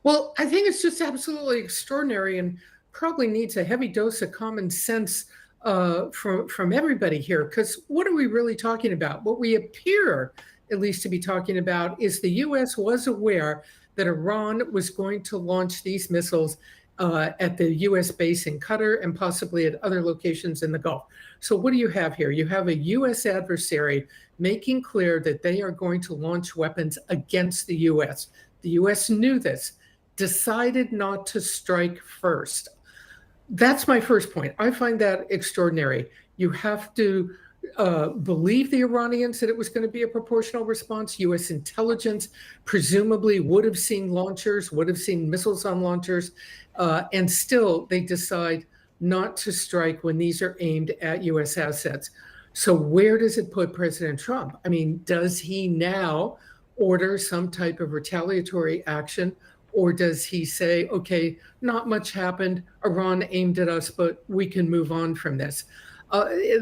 Well, I think it's just absolutely extraordinary and probably needs a heavy dose of common sense from everybody here, because what are we really talking about? What we appear, at least, to be talking about is the U.S. was aware that Iran was going to launch these missiles at the U.S. base in Qatar and possibly at other locations in the Gulf. So what do you have here? You have a U.S. adversary making clear that they are going to launch weapons against the U.S. The U.S. knew this, decided not to strike first. That's my first point. I find that extraordinary. You have to believe the Iranians that it was going to be a proportional response. U.S. intelligence presumably would have seen launchers, would have seen missiles on launchers, and still they decide not to strike when these are aimed at U.S. assets. So where does it put President Trump? I mean, does he now order some type of retaliatory action? Or does he say, okay, not much happened, Iran aimed at us, but we can move on from this?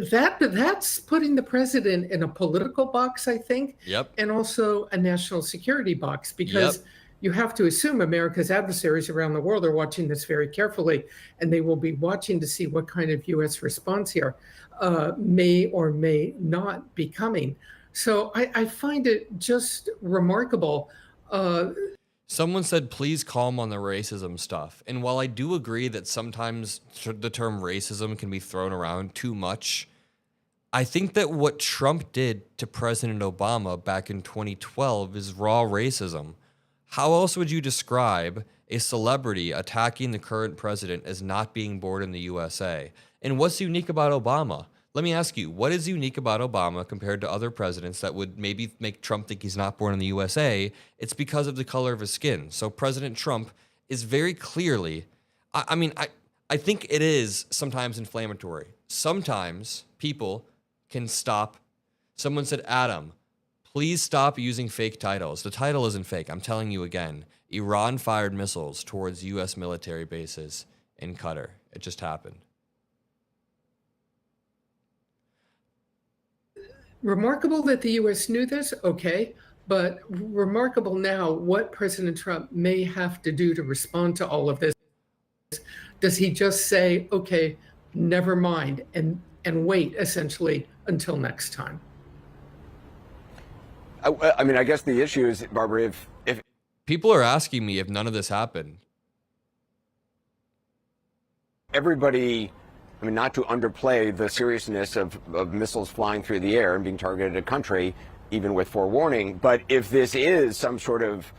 That's putting the president in a political box, I think, and also a national security box, because you have to assume America's adversaries around the world are watching this very carefully, and they will be watching to see what kind of U.S. response here may or may not be coming. So I find it just remarkable. Someone said, please calm on the racism stuff. And while I do agree that sometimes the term racism can be thrown around too much, I think that what Trump did to President Obama back in 2012 is raw racism. How else would you describe a celebrity attacking the current president as not being born in the USA? And what's unique about Obama? Let me ask you, what is unique about Obama compared to other presidents that would maybe make Trump think he's not born in the USA? It's because of the color of his skin. So President Trump is very clearly, I think it is sometimes inflammatory. Sometimes people can stop. Someone said, Adam, please stop using fake titles. The title isn't fake. I'm telling you again. Iran fired missiles towards U.S. military bases in Qatar. It just happened. Remarkable that the U.S. knew this, okay, but remarkable now what President Trump may have to do to respond to all of this. Does he just say, okay, never mind, and wait, essentially, until next time? I mean, I guess the issue is, Barbara, if people are asking me if none of this happened. Everybody, I mean, not to underplay the seriousness of missiles flying through the air and being targeted at a country, even with forewarning, but if this is some sort of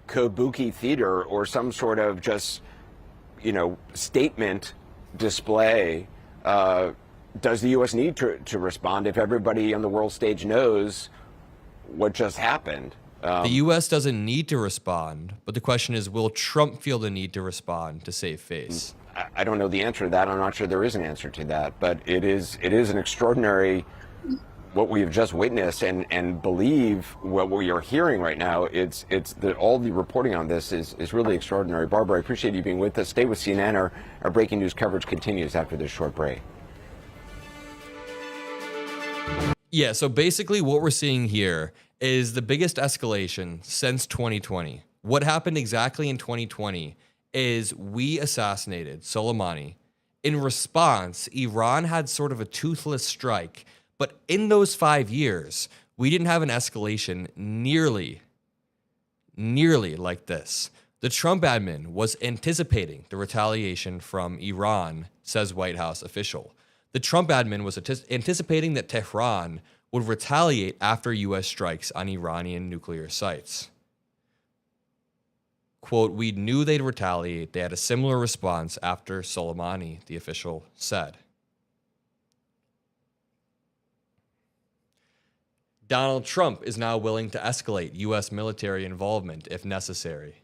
kabuki theater or some sort of just, statement display, does the U.S. need to respond if everybody on the world stage knows what just happened? The U.S. doesn't need to respond, but the question is, will Trump feel the need to respond to save face? I don't know the answer to that. I'm not sure there is an answer to that, but it is an extraordinary what we have just witnessed, and believe what we are hearing right now. It's all the reporting on this is really extraordinary. Barbara, I appreciate you being with us. Stay with CNN. Our breaking news coverage continues after this short break. Yeah, so basically what we're seeing here is the biggest escalation since 2020. What happened exactly in 2020 is we assassinated Soleimani. In response, Iran had sort of a toothless strike, but in those 5 years, we didn't have an escalation nearly like this. The Trump admin was anticipating the retaliation from Iran, says White House official. The Trump admin was anticipating that Tehran would retaliate after U.S. strikes on Iranian nuclear sites. Quote, we knew they'd retaliate. They had a similar response after Soleimani, the official said. Donald Trump is now willing to escalate U.S. military involvement if necessary.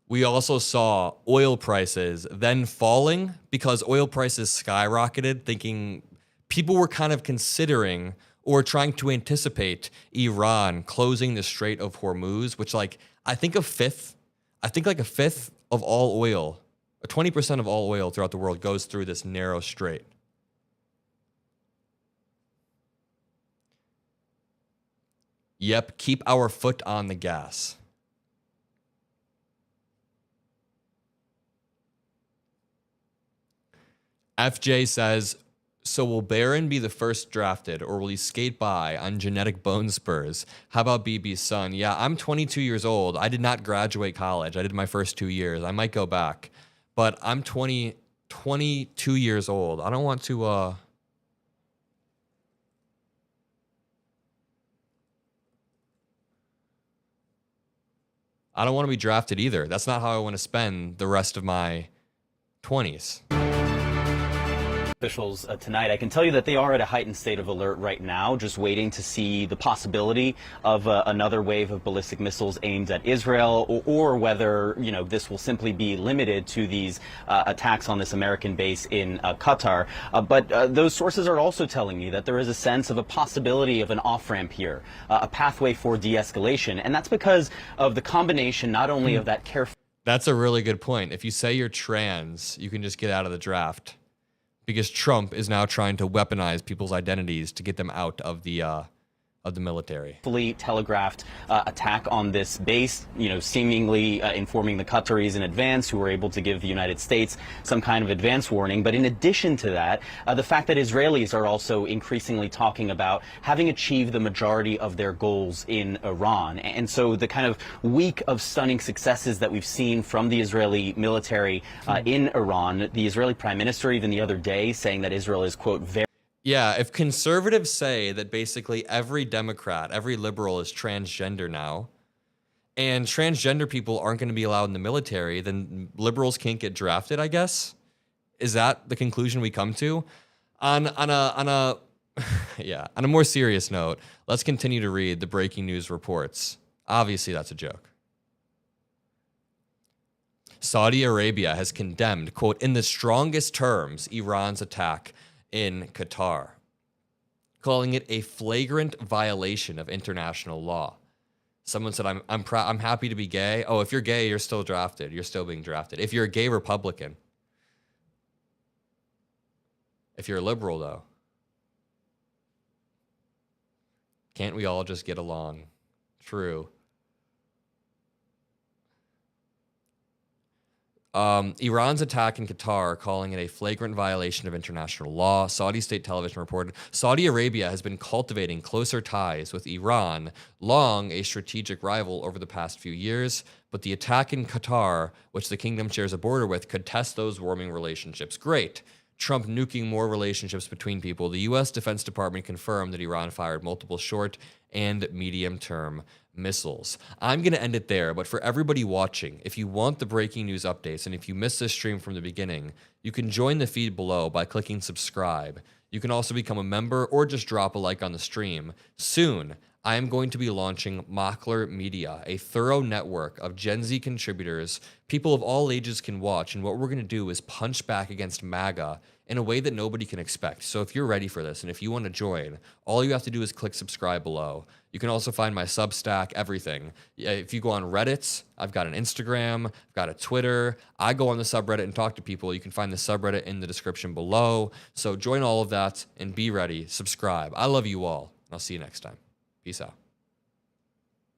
We also saw oil prices then falling because oil prices skyrocketed, thinking people were kind of considering or trying to anticipate Iran closing the Strait of Hormuz, which I think like a fifth of all oil, or 20% of all oil throughout the world goes through this narrow strait. Yep, keep our foot on the gas. FJ says, so will Barron be the first drafted, or will he skate by on genetic bone spurs? How about BB's son? Yeah, I'm 22 years old. I did not graduate college. I did my first 2 years. I might go back. But I'm 22 years old. I don't want to... I don't want to be drafted either. That's not how I want to spend the rest of my 20s. Officials tonight. I can tell you that they are at a heightened state of alert right now, just waiting to see the possibility of another wave of ballistic missiles aimed at Israel, or whether, this will simply be limited to these attacks on this American base in Qatar. But those sources are also telling me that there is a sense of a possibility of an off-ramp here, a pathway for de-escalation. And that's because of the combination not only of that careful... That's a really good point. If you say you're trans, you can just get out of the draft. Because Trump is now trying to weaponize people's identities to get them out of the military. Fully telegraphed attack on this base, seemingly informing the Qataris in advance, who were able to give the United States some kind of advance warning. But in addition to that, the fact that Israelis are also increasingly talking about having achieved the majority of their goals in Iran. And so the kind of week of stunning successes that we've seen from the Israeli military in Iran, the Israeli prime minister even the other day saying that Israel is, quote, very... Yeah, if conservatives say that basically every Democrat, every liberal is transgender now, and transgender people aren't going to be allowed in the military, then liberals can't get drafted, I guess? Is that the conclusion we come to? On a more serious note, let's continue to read the breaking news reports. Obviously, that's a joke. Saudi Arabia has condemned, quote, in the strongest terms, Iran's attack in Qatar, calling it a flagrant violation of international law. Someone said, I'm happy to be gay. Oh, if you're gay, you're still drafted. You're still being drafted. If you're a gay Republican. If you're a liberal, though. Can't we all just get along? True. Iran's attack in Qatar, calling it a flagrant violation of international law. Saudi state television reported Saudi Arabia has been cultivating closer ties with Iran, long a strategic rival over the past few years. But the attack in Qatar, which the kingdom shares a border with, could test those warming relationships. Great. Trump nuking more relationships between people. The U.S. Defense Department confirmed that Iran fired multiple short and medium-term missiles. I'm going to end it there, but for everybody watching, if you want the breaking news updates and if you missed this stream from the beginning, you can join the feed below by clicking subscribe. You can also become a member or just drop a like on the stream. Soon, I am going to be launching Mockler Media, a thorough network of Gen Z contributors people of all ages can watch. And what we're going to do is punch back against MAGA in a way that nobody can expect. So if you're ready for this and if you want to join, all you have to do is click subscribe below. You can also find my Substack, everything. If you go on Reddit, I've got an Instagram, I've got a Twitter. I go on the subreddit and talk to people. You can find the subreddit in the description below. So join all of that and be ready. Subscribe. I love you all. I'll see you next time. Peace out.